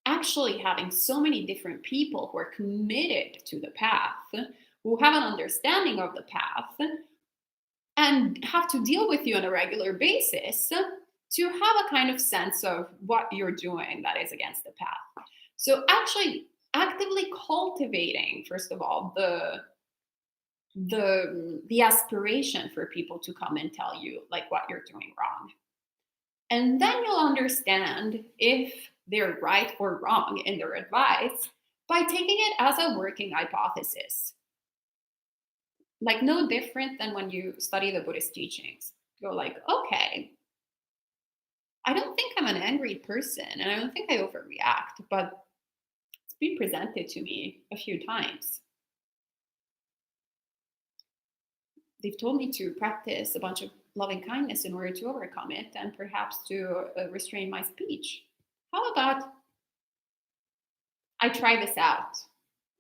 actually having so many different people who are committed to the path, who have an understanding of the path, and have to deal with you on a regular basis to have a kind of sense of what you're doing that is against the path. So actually actively cultivating, first of all, the aspiration for people to come and tell you like what you're doing wrong. And then you'll understand if they're right or wrong in their advice by taking it as a working hypothesis. Like no different than when you study the Buddhist teachings. You're like, okay, I don't think I'm an angry person and I don't think I overreact, but it's been presented to me a few times. They've told me to practice a bunch of loving kindness in order to overcome it and perhaps to restrain my speech. How about I try this out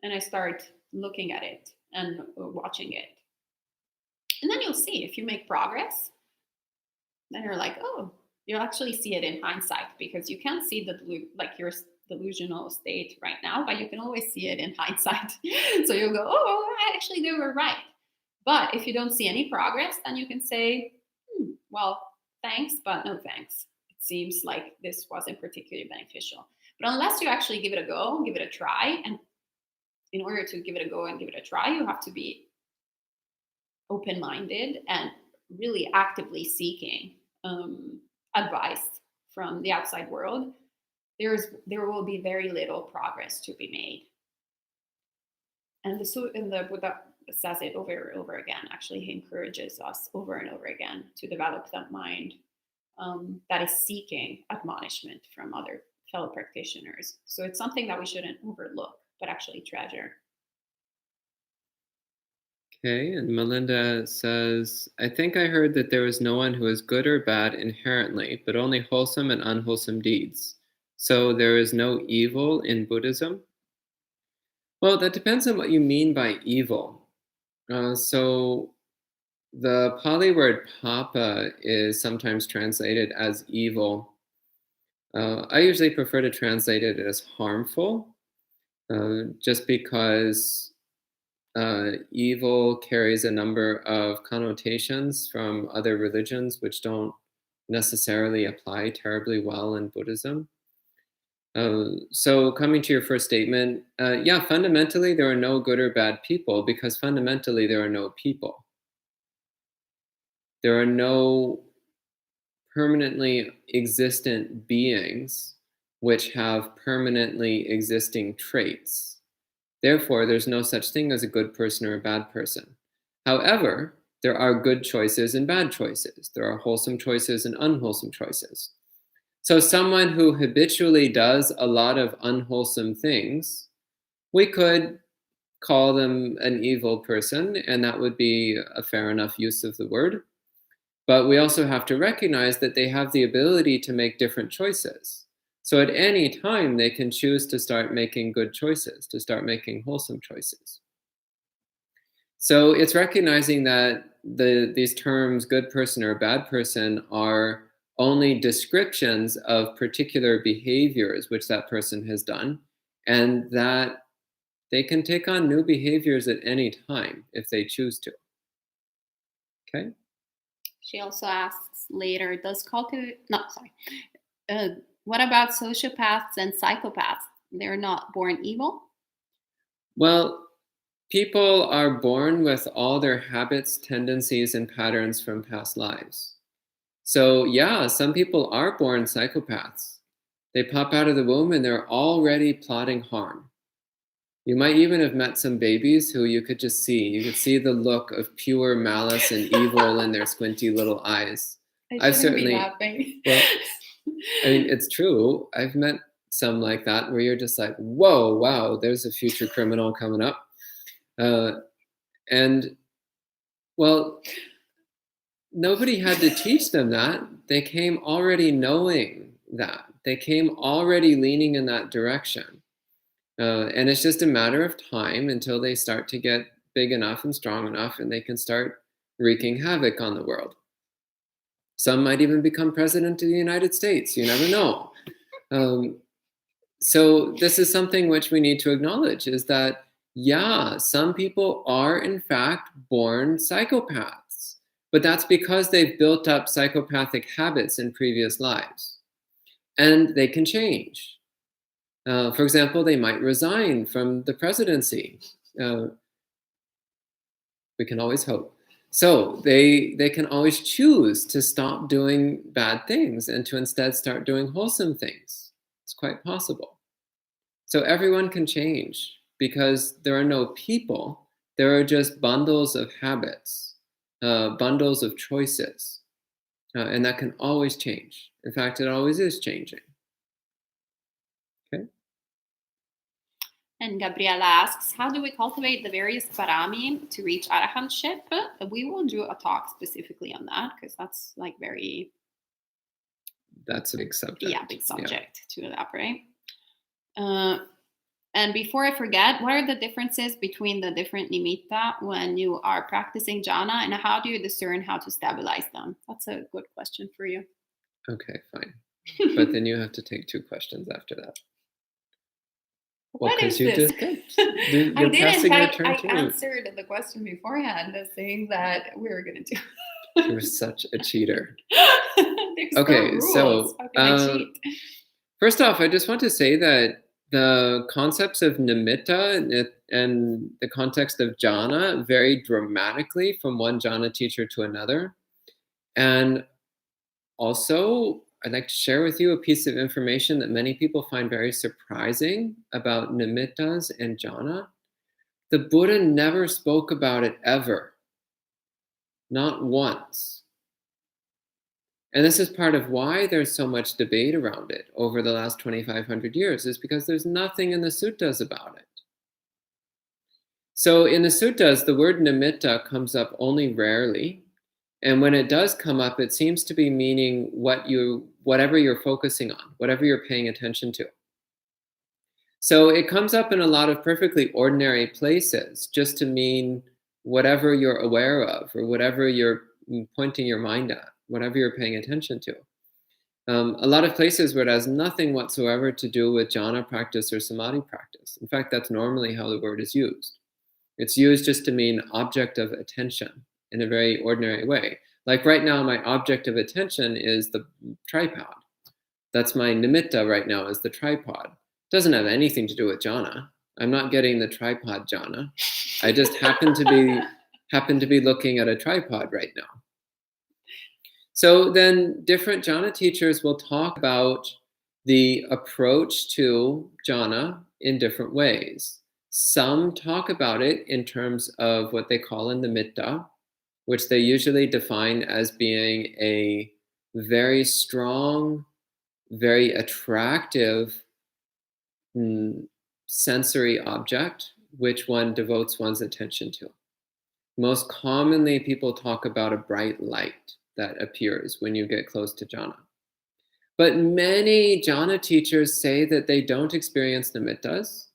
and I start looking at it and watching it. And then you'll see if you make progress, then you're like, oh, you'll actually see it in hindsight because you can't see your delusional state right now, but you can always see it in hindsight. So you'll go, oh, actually they were right. But if you don't see any progress, then you can say, well, thanks, but no thanks. It seems like this wasn't particularly beneficial. But unless you actually give it a go, give it a try, and in order to give it a go and give it a try, you have to be open-minded and really actively seeking advice from the outside world. There will be very little progress to be made. And the Buddha says it over and over again. Actually, he encourages us over and over again to develop that mind that is seeking admonishment from other fellow practitioners. So it's something that we shouldn't overlook, but actually treasure. Okay, and Melinda says, I think I heard that there is no one who is good or bad inherently, but only wholesome and unwholesome deeds. So there is no evil in Buddhism? Well, that depends on what you mean by evil. So the Pali word papa is sometimes translated as evil. I usually prefer to translate it as harmful, just because evil carries a number of connotations from other religions which don't necessarily apply terribly well in Buddhism. So coming to your first statement, fundamentally there are no good or bad people because fundamentally there are no people. There are no permanently existent beings which have permanently existing traits. Therefore, there's no such thing as a good person or a bad person. However, there are good choices and bad choices. There are wholesome choices and unwholesome choices. So someone who habitually does a lot of unwholesome things, we could call them an evil person, and that would be a fair enough use of the word. But we also have to recognize that they have the ability to make different choices. So at any time, they can choose to start making good choices, to start making wholesome choices. So it's recognizing that these terms, good person or bad person, are only descriptions of particular behaviors which that person has done. and that they can take on new behaviors at any time if they choose to. Okay? She also asks later, what about sociopaths and psychopaths? They're not born evil? Well, people are born with all their habits, tendencies, and patterns from past lives. So, yeah, some people are born psychopaths. They pop out of the womb and they're already plotting harm. You might even have met some babies who you could just see. You could see the look of pure malice and evil in their squinty little eyes. I've certainly be laughing. Well, I mean, it's true. I've met some like that where you're just like, whoa, wow, there's a future criminal coming up. And, well, nobody had to teach them that. They came already knowing that. They came already leaning in that direction. And it's just a matter of time until they start to get big enough and strong enough and they can start wreaking havoc on the world. Some might even become president of the United States. You never know. So this is something which we need to acknowledge, is that, yeah, some people are in fact born psychopaths, but that's because they've built up psychopathic habits in previous lives. And they can change. For example, they might resign from the presidency. We can always hope. So they can always choose to stop doing bad things and to instead start doing wholesome things. It's quite possible. So everyone can change because there are no people. There are just bundles of habits, bundles of choices. And that can always change. In fact, it always is changing. Okay. And Gabriela asks, how do we cultivate the various parami to reach arahantship? We will do a talk specifically on that because that's like that's a big subject. Yeah, big subject to elaborate. And before I forget, what are the differences between the different nimitta when you are practicing jhana, and how do you discern how to stabilize them? That's a good question for you. Okay, fine. But then you have to take 2 questions after that. Well, what is this? You're passing your turn I too. answered the question beforehand saying that we were going to do. You're such a cheater. There's okay, no rules. So how can I cheat? First off, I just want to say that the concepts of nimitta and the context of jhana vary dramatically from one jhana teacher to another. And also, I'd like to share with you a piece of information that many people find very surprising about nimittas and jhana. The Buddha never spoke about it ever. Not once. And this is part of why there's so much debate around it over the last 2,500 years, is because there's nothing in the suttas about it. So in the suttas, the word nimitta comes up only rarely. And when it does come up, it seems to be meaning whatever you're focusing on, whatever you're paying attention to. So it comes up in a lot of perfectly ordinary places just to mean whatever you're aware of or whatever you're pointing your mind at, whatever you're paying attention to. A lot of places where it has nothing whatsoever to do with jhana practice or samadhi practice. In fact, that's normally how the word is used. It's used just to mean object of attention in a very ordinary way. Like right now, my object of attention is the tripod. That's my nimitta right now, is the tripod. It doesn't have anything to do with jhana. I'm not getting the tripod jhana. I just happen to be looking at a tripod right now. So then different jhana teachers will talk about the approach to jhana in different ways. Some talk about it in terms of what they call a nimitta, which they usually define as being a very strong, very attractive sensory object, which one devotes one's attention to. Most commonly, people talk about a bright light that appears when you get close to jhana. But many jhana teachers say that they don't experience nimittas.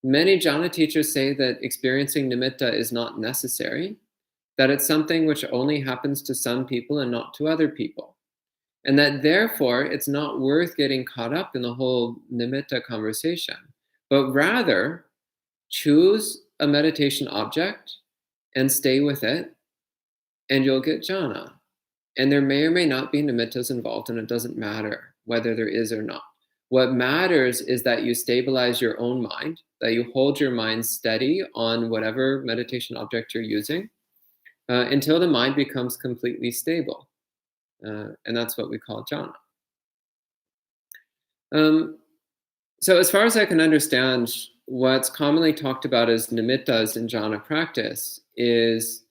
Many jhana teachers say that experiencing nimitta is not necessary, that it's something which only happens to some people and not to other people. And that therefore, it's not worth getting caught up in the whole nimitta conversation. but rather choose a meditation object and stay with it, and you'll get jhana. And there may or may not be nimittas involved, and it doesn't matter whether there is or not. What matters is that you stabilize your own mind, that you hold your mind steady on whatever meditation object you're using until the mind becomes completely stable. And that's what we call jhana. So as far as I can understand, what's commonly talked about as nimittas in jhana practice is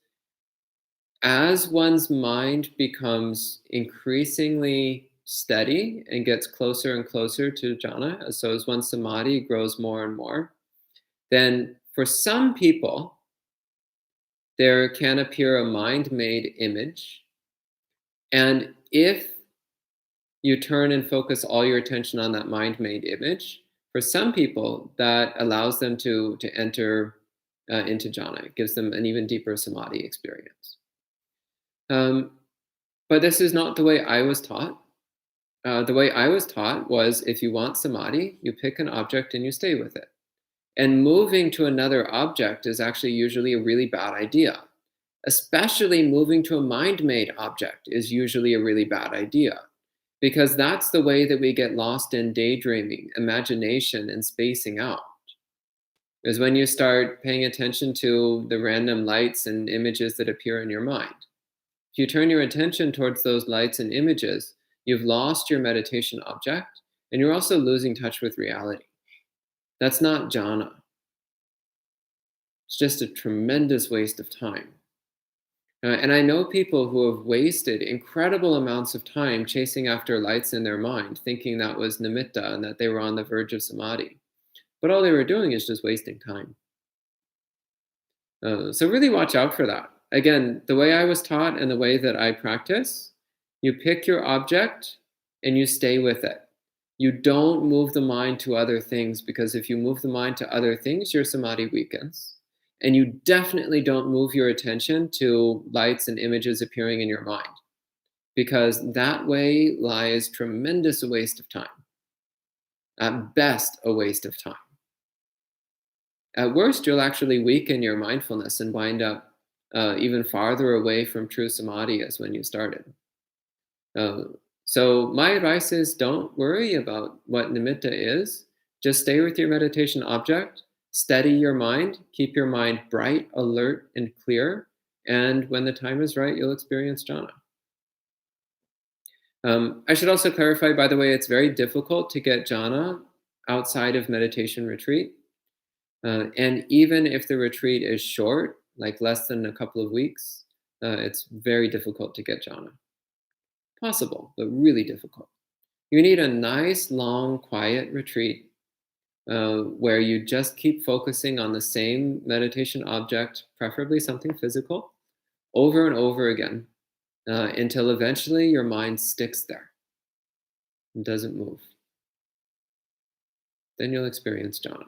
as one's mind becomes increasingly steady and gets closer and closer to jhana, so as one's samadhi grows more and more, then for some people, there can appear a mind-made image. And if you turn and focus all your attention on that mind-made image, for some people, that allows them to enter into jhana. It gives them an even deeper samadhi experience. But this is not the way I was taught. The way I was taught was if you want samadhi, you pick an object and you stay with it. And moving to another object is actually usually a really bad idea. Especially moving to a mind-made object is usually a really bad idea. Because that's the way that we get lost in daydreaming, imagination, and spacing out. Is when you start paying attention to the random lights and images that appear in your mind. If you turn your attention towards those lights and images, you've lost your meditation object, and you're also losing touch with reality. That's not jhana. It's just a tremendous waste of time. And I know people who have wasted incredible amounts of time chasing after lights in their mind, thinking that was nimitta and that they were on the verge of samadhi. But all they were doing is just wasting time. So really watch out for that. Again, the way I was taught and the way that I practice, you pick your object and you stay with it. You don't move the mind to other things, because if you move the mind to other things, your samadhi weakens. And you definitely don't move your attention to lights and images appearing in your mind, because that way lies tremendous waste of time. At best, a waste of time. At worst, you'll actually weaken your mindfulness and wind up even farther away from true samadhi as when you started. So my advice is don't worry about what nimitta is. Just stay with your meditation object. Steady your mind, keep your mind bright, alert, and clear, and when the time is right, you'll experience jhana. I should also clarify, by the way, it's very difficult to get jhana outside of meditation retreat. And even if the retreat is short, like less than a couple of weeks, it's very difficult to get jhana. Possible, but really difficult. You need a nice, long, quiet retreat where you just keep focusing on the same meditation object, preferably something physical, over and over again, until eventually your mind sticks there and doesn't move. Then you'll experience jhana.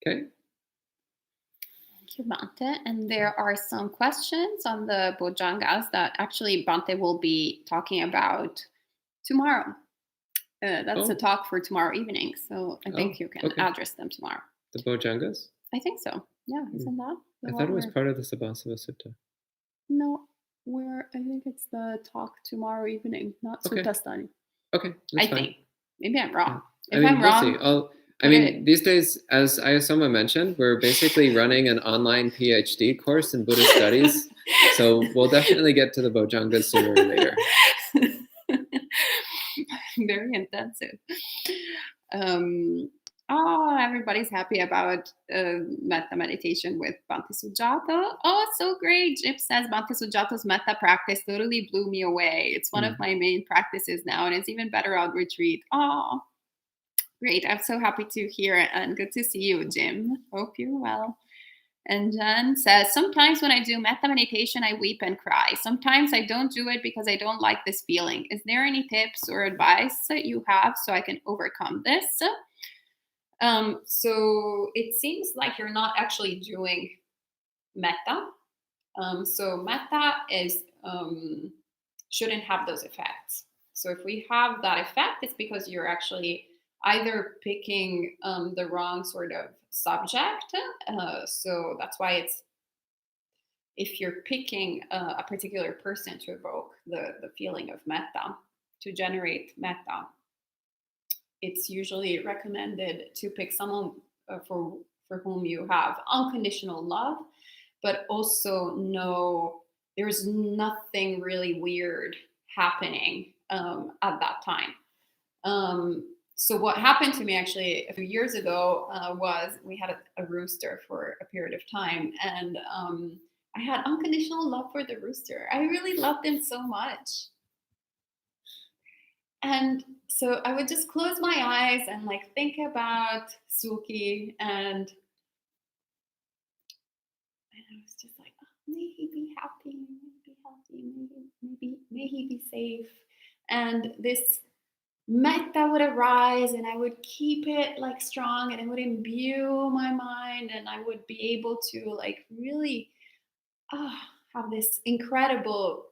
Okay? Thank you, Bhante. And there are some questions on the Bojjhangas that actually Bhante will be talking about tomorrow. That's a talk for tomorrow evening, so I think you can address them tomorrow. The Bojjhangas? I think so. Yeah, isn't that? I thought it was part of the Sabhasava Sutta. No, I think it's the talk tomorrow evening, not Sutta. Okay, I think. Maybe I'm wrong. Yeah. If I'm wrong, see. These days, as Ayasoma mentioned, we're basically running an online PhD course in Buddhist studies, so we'll definitely get to the Bojjhangas sooner or later. Very intensive. Everybody's happy about metta meditation with Bhante Sujato. Oh, so great. Jip says Bhante Sujato's metta practice totally blew me away. It's one of my main practices now, and it's even better on retreat. Oh, great. I'm so happy to hear it, and good to see you, Jim. Hope you're well. And Jen says, sometimes when I do metta meditation, I weep and cry. Sometimes I don't do it because I don't like this feeling. Is there any tips or advice that you have so I can overcome this? So it seems like you're not actually doing metta. So metta is shouldn't have those effects. So if we have that effect, it's because you're actually either picking the wrong sort of subject. So that's why it's, if you're picking a particular person to evoke the feeling of metta, to generate metta, it's usually recommended to pick someone for whom you have unconditional love, but also know there's nothing really weird happening at that time. So what happened to me actually a few years ago was we had a rooster for a period of time, and I had unconditional love for the rooster. I really loved him so much. And so I would just close my eyes and like think about Suki, and I was just like, oh, may he be happy, may he be healthy, may he be safe. And this metta would arise, and I would keep it like strong, and it would imbue my mind, and I would be able to like really have this incredible,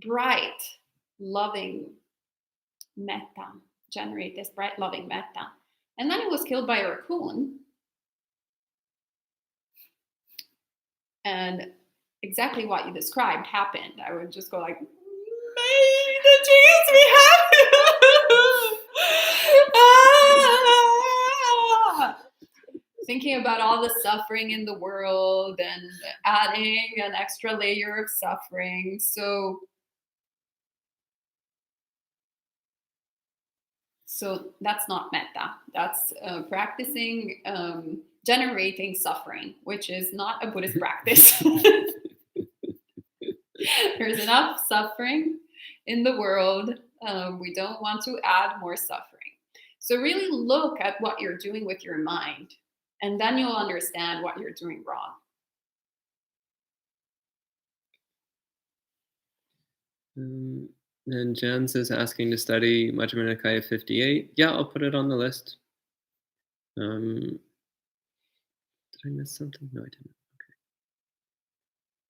bright, loving metta, generate this bright, loving metta. And then it was killed by a raccoon. And exactly what you described happened. I would just go like, may the trees be happy. Thinking about all the suffering in the world and adding an extra layer of suffering. So that's not metta. That's practicing generating suffering, which is not a Buddhist practice. There's enough suffering in the world. We don't want to add more suffering. So really look at what you're doing with your mind, and then you'll understand what you're doing wrong. And Jens is asking to study Majjhima Nikaya 58. Yeah, I'll put it on the list. Did I miss something? No, I didn't.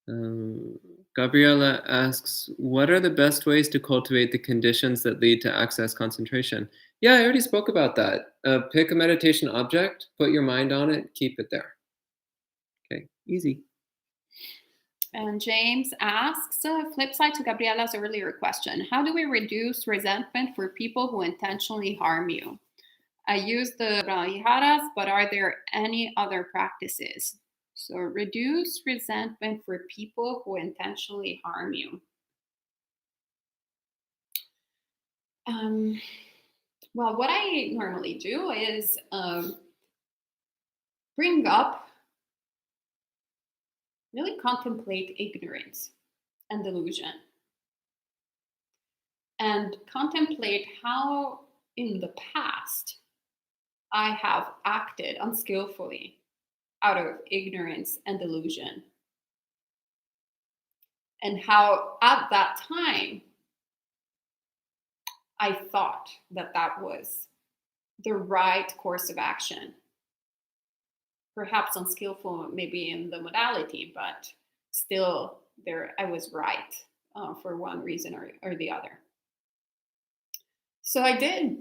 Okay. Gabriella asks, what are the best ways to cultivate the conditions that lead to access concentration? Yeah, I already spoke about that. Pick a meditation object, put your mind on it, keep it there. Okay, easy. And James asks, flip side to Gabriella's earlier question, how do we reduce resentment for people who intentionally harm you? I use the Brahmaviharas, but are there any other practices? So reduce resentment for people who intentionally harm you. Well, what I normally do is really contemplate ignorance and delusion. And contemplate how in the past I have acted unskillfully out of ignorance and delusion. And how at that time I thought that that was the right course of action. Perhaps unskillful maybe in the modality, but still there I was right for one reason or the other. So I did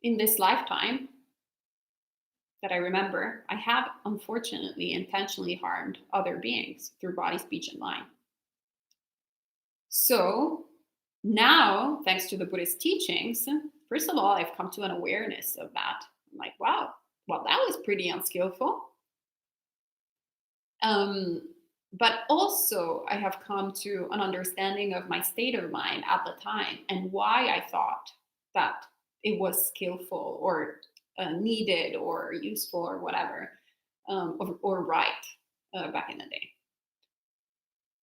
in this lifetime that I remember, I have unfortunately intentionally harmed other beings through body, speech, and mind. So now, thanks to the Buddhist teachings, first of all, I've come to an awareness of that. I'm like, wow, well, that was pretty unskillful. But also, I have come to an understanding of my state of mind at the time and why I thought that it was skillful or needed or useful or whatever, or right back in the day.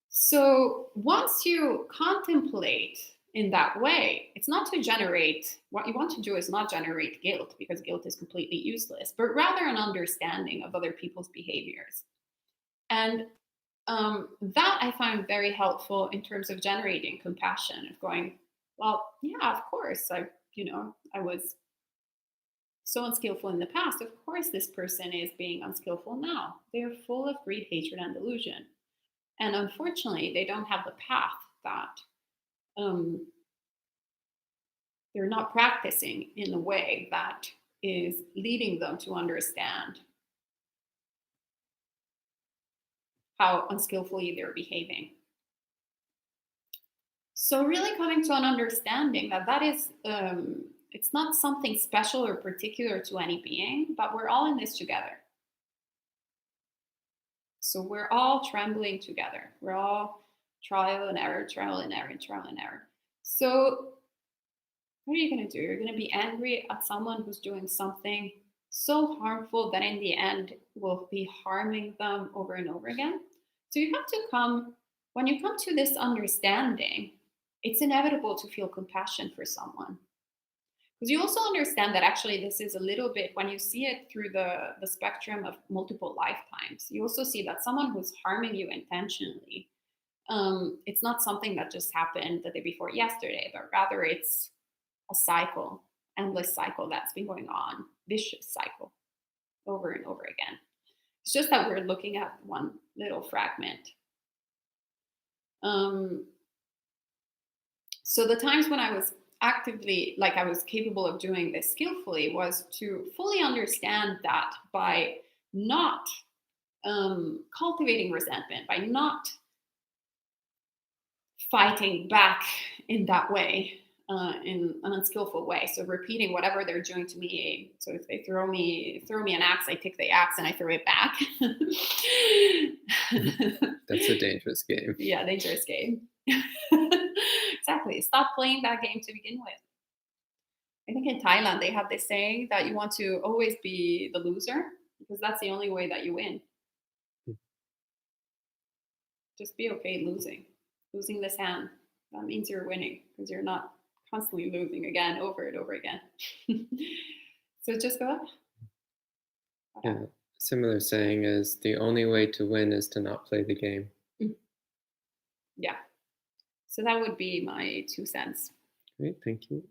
So once you contemplate in that way, it's not to generate, what you want to do is not generate guilt, because guilt is completely useless, but rather an understanding of other people's behaviors. And that I find very helpful in terms of generating compassion, of going, well, yeah, of course, I was so unskillful in the past. Of course, this person is being unskillful now. They're full of greed, hatred, and delusion. And unfortunately, they don't have the path that they're not practicing in a way that is leading them to understand how unskillfully they're behaving. So really coming to an understanding that that is, it's not something special or particular to any being, but we're all in this together. So we're all trembling together. We're all trial and error, trial and error, trial and error. So what are you going to do? You're going to be angry at someone who's doing something so harmful that in the end will be harming them over and over again. So you have to come, when you come to this understanding, it's inevitable to feel compassion for someone. Because you also understand that actually this is a little bit, when you see it through the spectrum of multiple lifetimes, you also see that someone who's harming you intentionally, it's not something that just happened the day before yesterday, but rather it's a cycle, endless cycle that's been going on, vicious cycle over and over again. It's just that we're looking at one little fragment. So the times when I was actively, like I was capable of doing this skillfully, was to fully understand that by not cultivating resentment, by not fighting back in that way, in an unskillful way. So repeating whatever they're doing to me. So if they throw me an axe, I take the axe and I throw it back. That's a dangerous game. Yeah, dangerous game. Exactly. Stop playing that game to begin with. I think in Thailand they have this saying that you want to always be the loser because that's the only way that you win. Just be okay losing this hand. That means you're winning because you're not constantly losing again over and over again. So just go. Yeah. Similar saying is the only way to win is to not play the game. Yeah. So that would be my 2 cents. Great, thank you.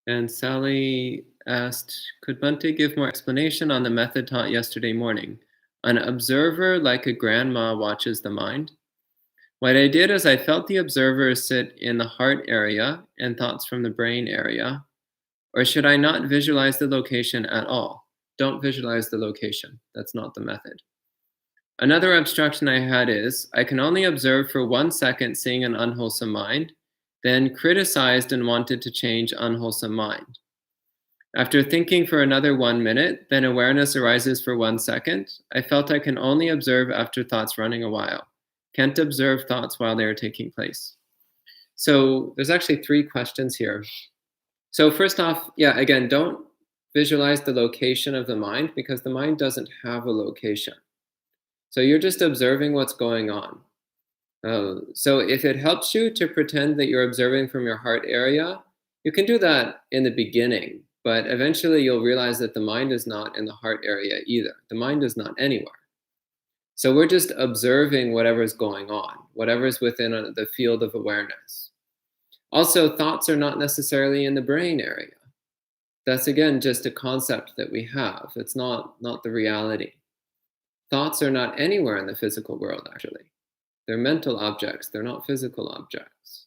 And Sally asked, could Bhante give more explanation on the method taught yesterday morning? An observer like a grandma watches the mind. What I did is I felt the observer sit in the heart area and thoughts from the brain area. Or should I not visualize the location at all? Don't visualize the location. That's not the method. Another obstruction I had is I can only observe for 1 second seeing an unwholesome mind, then criticized and wanted to change unwholesome mind. After thinking for another 1 minute, then awareness arises for 1 second. I felt I can only observe after thoughts running a while. Can't observe thoughts while they are taking place. So there's actually 3 questions here. So first off, yeah, again, don't visualize the location of the mind because the mind doesn't have a location. So you're just observing what's going on. So if it helps you to pretend that you're observing from your heart area, you can do that in the beginning, but eventually you'll realize that the mind is not in the heart area either. The mind is not anywhere. So we're just observing whatever's going on, whatever's within the field of awareness. Also, thoughts are not necessarily in the brain area. That's again just a concept that we have. It's not the reality. Thoughts are not anywhere in the physical world, actually. They're mental objects. They're not physical objects.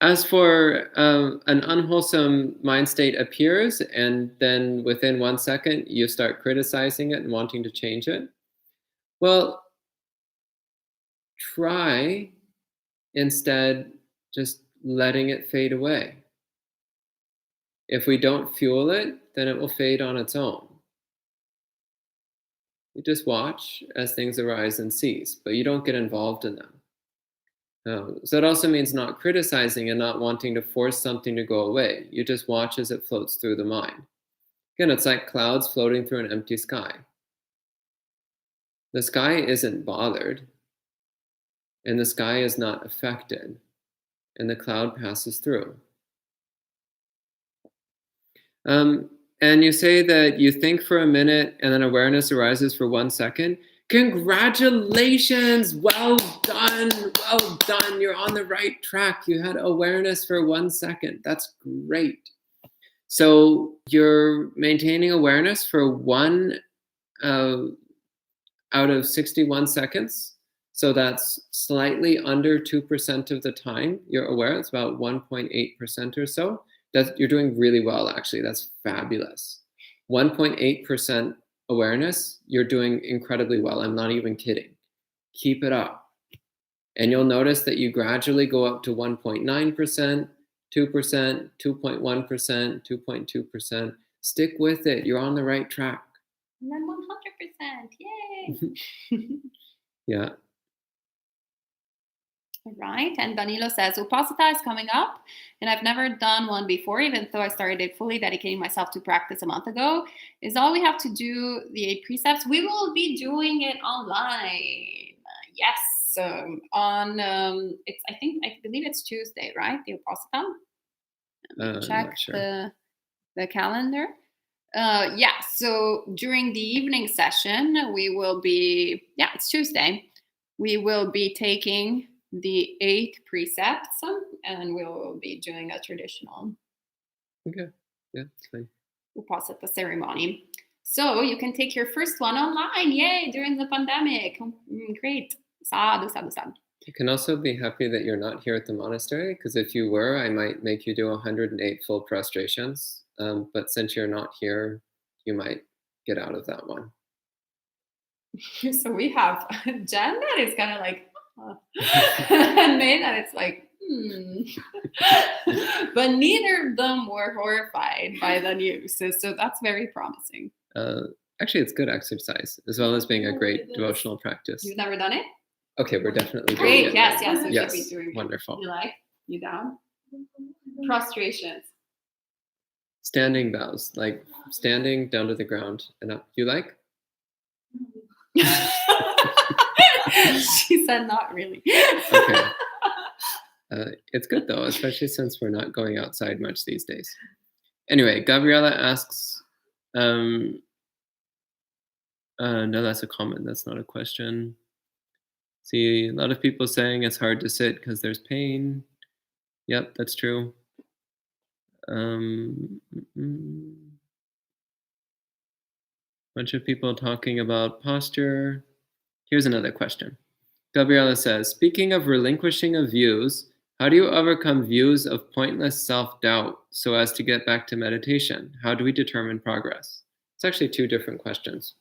As for an unwholesome mind state appears, and then within 1 second, you start criticizing it and wanting to change it, well, try instead just letting it fade away. If we don't fuel it, then it will fade on its own. You just watch as things arise and cease, but you don't get involved in them. So it also means not criticizing and not wanting to force something to go away. You just watch as it floats through the mind. Again, it's like clouds floating through an empty sky. The sky isn't bothered, and the sky is not affected, and the cloud passes through. And you say that you think for a minute and then awareness arises for 1 second. Congratulations! Well done! Well done! You're on the right track. You had awareness for 1 second. That's great. So you're maintaining awareness for 1 out of 61 seconds. So that's slightly under 2% of the time you're aware. It's about 1.8% or so. You're doing really well, actually. That's fabulous. 1.8% awareness, you're doing incredibly well. I'm not even kidding. Keep it up. And you'll notice that you gradually go up to 1.9%, 2%, 2.1%, 2.2%. Stick with it. You're on the right track. And then 100%. Yay! Yeah. All right. And Danilo says, Upasita is coming up, and I've never done one before, even though I started fully dedicating myself to practice a month ago. Is all we have to do the 8 precepts? We will be doing it online. Yes. I believe it's Tuesday, right? The Upasita. Check Sure. the calendar. Yeah. So during the evening session, we will be. Yeah, it's Tuesday. We will be taking the 8 precepts, and we will be doing a traditional Okay. Yeah, it's fine. Upasita ceremony. So you can take your first one online. Yay, during the pandemic. Great. Sadhu, sadhu, sadhu. You can also be happy that you're not here at the monastery, because if you were, I might make you do 108 full prostrations. But since you're not here, you might get out of that one. So we have Jen that is kind of like, and May that it's like, but neither of them were horrified by the news. So that's very promising. Actually, it's good exercise, as well as being a great devotional practice. You've never done it? Okay, we're definitely doing great. it. Yes. We Yes, should be doing it. wonderful. You like? You down? Prostrations. Standing bows, like standing down to the ground and up. You like? She said not really. Okay. It's good though, especially since we're not going outside much these days. Anyway, Gabriella asks, no, that's a comment. That's not a question. See, a lot of people saying it's hard to sit because there's pain. Yep, that's true. Bunch of people talking about posture. Here's another question. Gabriella says, speaking of relinquishing of views, how do you overcome views of pointless self-doubt so as to get back to meditation? How do we determine progress? It's actually 2 different questions.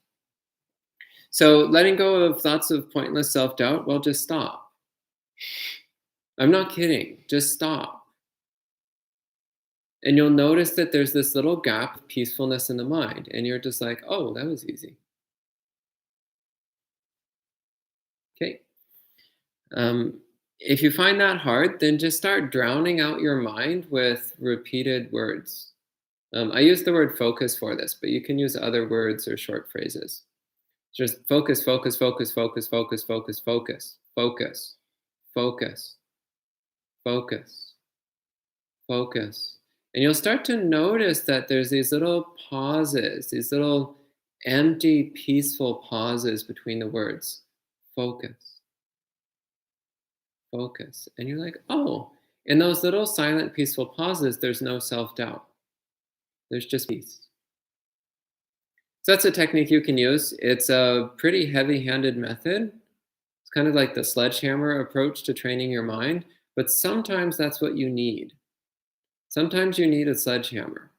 So letting go of thoughts of pointless self-doubt, well, just stop. I'm not kidding. Just stop. And you'll notice that there's this little gap of peacefulness in the mind. And you're just like, oh, that was easy. Okay. If you find that hard, then just start drowning out your mind with repeated words. I use the word focus for this, but you can use other words or short phrases. Just focus, focus, focus, focus, focus, focus, focus, focus, focus, focus, focus. And you'll start to notice that there's these little pauses, these little empty, peaceful pauses between the words. Focus. Focus. And you're like, oh, in those little silent, peaceful pauses, there's no self-doubt. There's just peace. So that's a technique you can use. It's a pretty heavy-handed method. It's kind of like the sledgehammer approach to training your mind, but sometimes that's what you need. Sometimes you need a sledgehammer.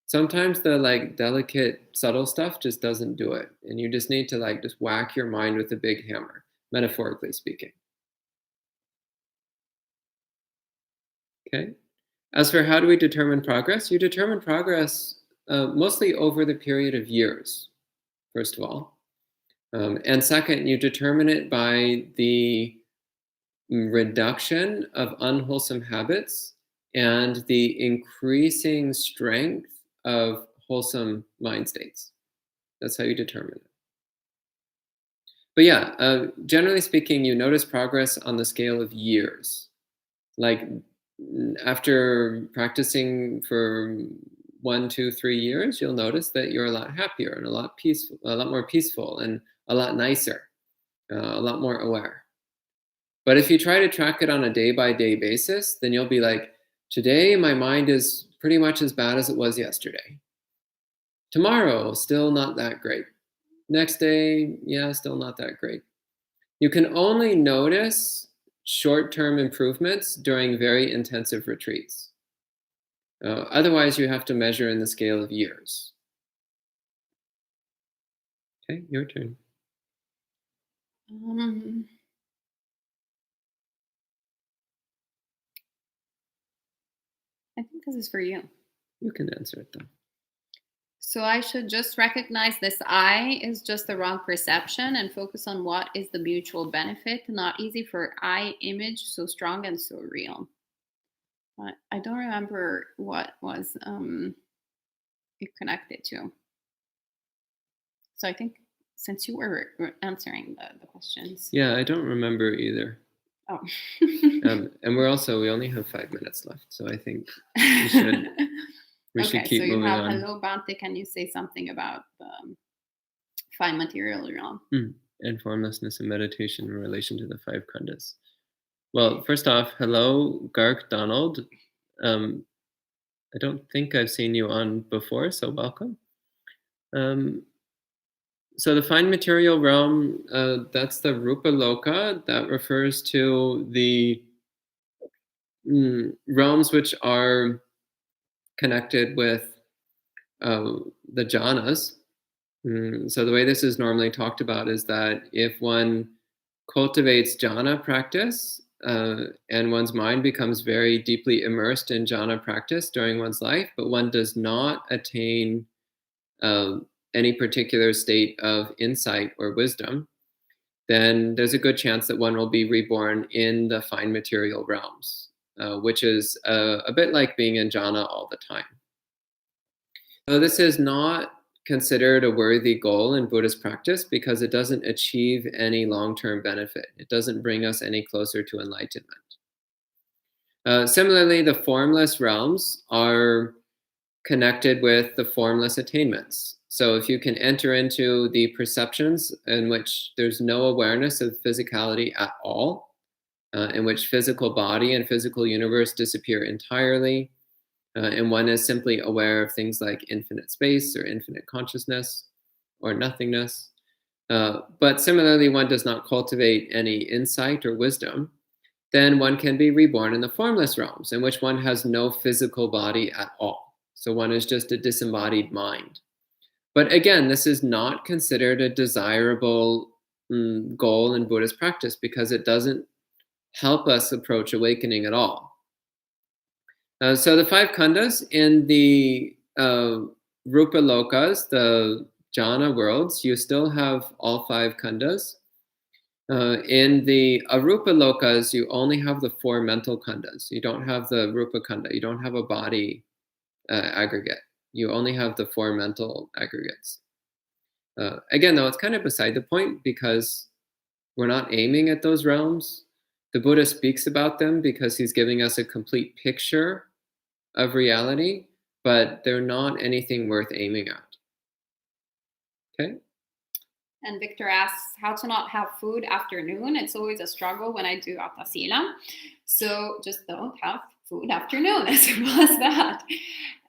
Sometimes the delicate, subtle stuff just doesn't do it. And you just need to just whack your mind with a big hammer, metaphorically speaking. Okay. As for how do we determine progress? You determine progress mostly over the period of years, first of all. And second, you determine it by the reduction of unwholesome habits and the increasing strength of wholesome mind states. That's how you determine it. But yeah, generally speaking, you notice progress on the scale of years. Like after practicing for 1, 2, 3 years, you'll notice that you're a lot happier and a lot more peaceful and a lot nicer, a lot more aware. But if you try to track it on a day-by-day basis, then you'll be like, today my mind is pretty much as bad as it was yesterday. Tomorrow, still not that great. Next day, yeah, still not that great. You can only notice short-term improvements during very intensive retreats. Otherwise, you have to measure in the scale of years. Okay, your turn. I think this is for you. You can answer it though. So I should just recognize this I is just the wrong perception and focus on what is the mutual benefit, not easy for I image so strong and so real. I don't remember what was it connected to. So I think since you were answering the questions. Yeah, I don't remember either. Oh. And we only have 5 minutes left, so I think we should Okay, keep so you moving have on. hello Bhante, can you say something about the fine material realm? And formlessness and meditation in relation to the 5 khandhas. Well, first off, hello, Gark Donald. I don't think I've seen you on before, so welcome. So the fine material realm, that's the Rupa Loka. That refers to the realms which are connected with the jhanas. So the way this is normally talked about is that if one cultivates jhana practice and one's mind becomes very deeply immersed in jhana practice during one's life, but one does not attain any particular state of insight or wisdom, then there's a good chance that one will be reborn in the fine material realms, which is a bit like being in jhana all the time. So this is not considered a worthy goal in Buddhist practice because it doesn't achieve any long-term benefit. It doesn't bring us any closer to enlightenment. Similarly, the formless realms are connected with the formless attainments. So if you can enter into the perceptions in which there's no awareness of physicality at all, in which physical body and physical universe disappear entirely, and one is simply aware of things like infinite space or infinite consciousness or nothingness. But similarly, one does not cultivate any insight or wisdom, then one can be reborn in the formless realms in which one has no physical body at all. So one is just a disembodied mind. But again, this is not considered a desirable goal in Buddhist practice because it doesn't help us approach awakening at all. So the 5 khandhas in the Rupa Lokas, the jhana worlds, you still have all 5 khandhas. In the Arupa Lokas, you only have the 4 mental khandhas. You don't have the Rupa khandha. You don't have a body aggregate. You only have the 4 mental aggregates. Again, though, it's kind of beside the point because we're not aiming at those realms. The Buddha speaks about them because he's giving us a complete picture of reality, but they're not anything worth aiming at. Okay? And Victor asks how to not have food after noon. It's always a struggle when I do Atasila. So just don't have food after noon, as simple as that.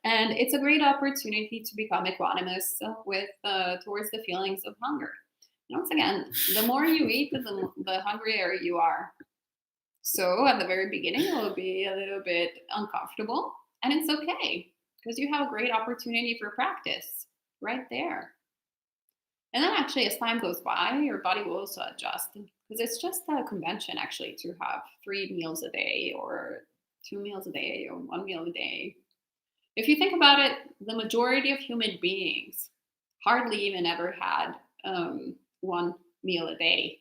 And it's a great opportunity to become equanimous with towards the feelings of hunger. Once again, the more you eat, the hungrier you are. So at the very beginning, it will be a little bit uncomfortable. And it's okay, because you have a great opportunity for practice right there. And then actually, as time goes by, your body will also adjust. Because it's just a convention, actually, to have 3 meals a day or 2 meals a day or 1 meal a day. If you think about it, the majority of human beings hardly even ever had 1 meal a day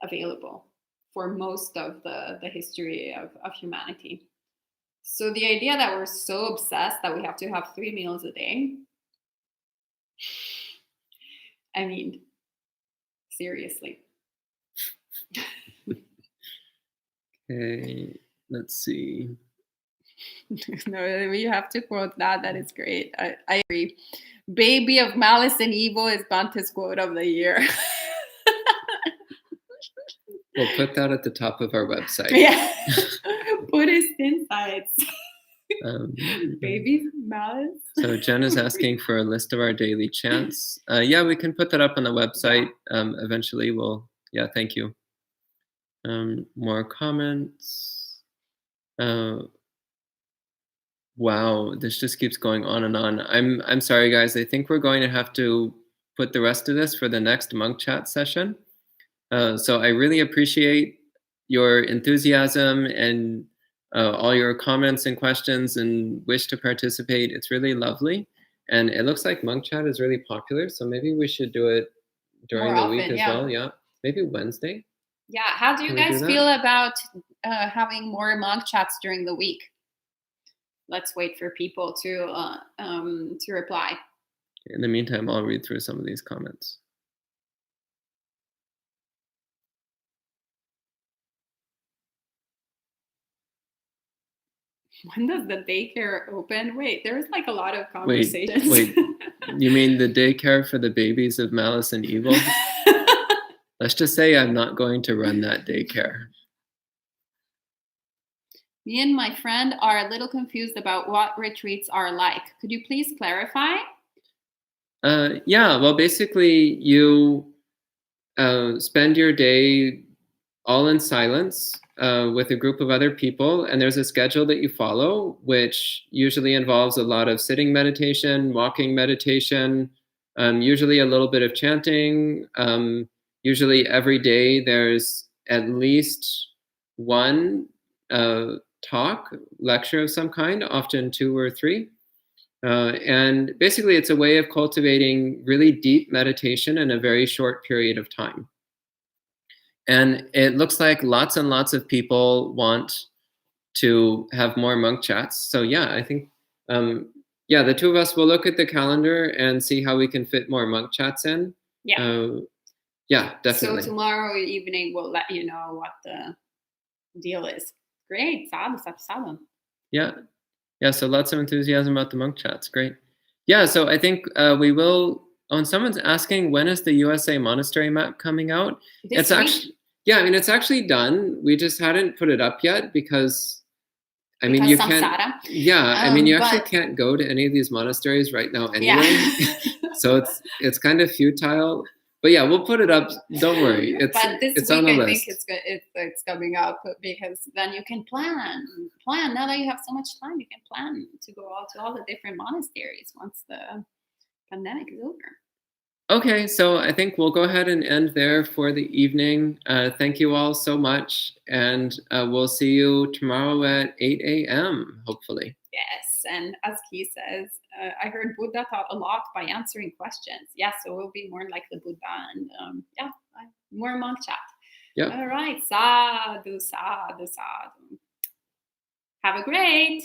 available for most of the history of humanity. So the idea that we're so obsessed that we have to have 3 meals a day, I mean, seriously. Okay, let's see. No, you have to quote that. That is great. I agree. Baby of malice and evil is Bhante's quote of the year. We'll put that at the top of our website. Yeah. Buddhist insights. Baby's malice. So Jen is asking for a list of our daily chants. Yeah, we can put that up on the website. Eventually we'll Yeah, thank you. More comments. Wow, this just keeps going on and on. I'm sorry, guys. I think we're going to have to put the rest of this for the next monk chat session. So I really appreciate your enthusiasm and all your comments and questions and wish to participate. It's really lovely. And it looks like monk chat is really popular. So maybe we should do it during More the week often, as yeah. well. Yeah. Maybe Wednesday. Yeah. How do you Can we do guys that? feel about having more monk chats during the week? Let's wait for people to reply. In the meantime, I'll read through some of these comments. When does the daycare open? Wait, there's like a lot of Wait, conversations. wait. You mean the daycare for the babies of malice and evil? Let's just say I'm not going to run that daycare. Me and my friend are a little confused about what retreats are like. Could you please clarify? Yeah, well, basically, you spend your day all in silence with a group of other people, and there's a schedule that you follow, which usually involves a lot of sitting meditation, walking meditation, usually a little bit of chanting. Usually every day there's at least one talk, lecture of some kind, often 2 or 3. And basically, it's a way of cultivating really deep meditation in a very short period of time. And it looks like lots and lots of people want to have more monk chats. So yeah, I think, yeah, the two of us will look at the calendar and see how we can fit more monk chats in. Yeah. Yeah, definitely. So tomorrow evening we'll let you know what the deal is. Great. Sadhu. Yeah. Yeah, so lots of enthusiasm about the monk chats. Great. Yeah, so I think we will. Oh, and someone's asking, when is the USA monastery map coming out? This week? Actually, yeah, I mean, it's actually done. We just hadn't put it up yet because, I mean, Because you samsara. can't. Yeah, I mean, you actually but- can't go to any of these monasteries right now anyway. Yeah. So it's kind of futile. But yeah, we'll put it up. Don't worry. But this it's week on the I list. think it's coming up because then you can plan. Now that you have so much time, you can plan to go out to all the different monasteries once the pandemic is over. Okay, so I think we'll go ahead and end there for the evening. Thank you all so much, and we'll see you tomorrow at 8 a.m., hopefully. Yes, and as he says, I heard Buddha taught a lot by answering questions. Yeah, so we'll be more like the Buddha and more monk chat. Yep. All right, sadhu, sadhu, sadhu. Have a great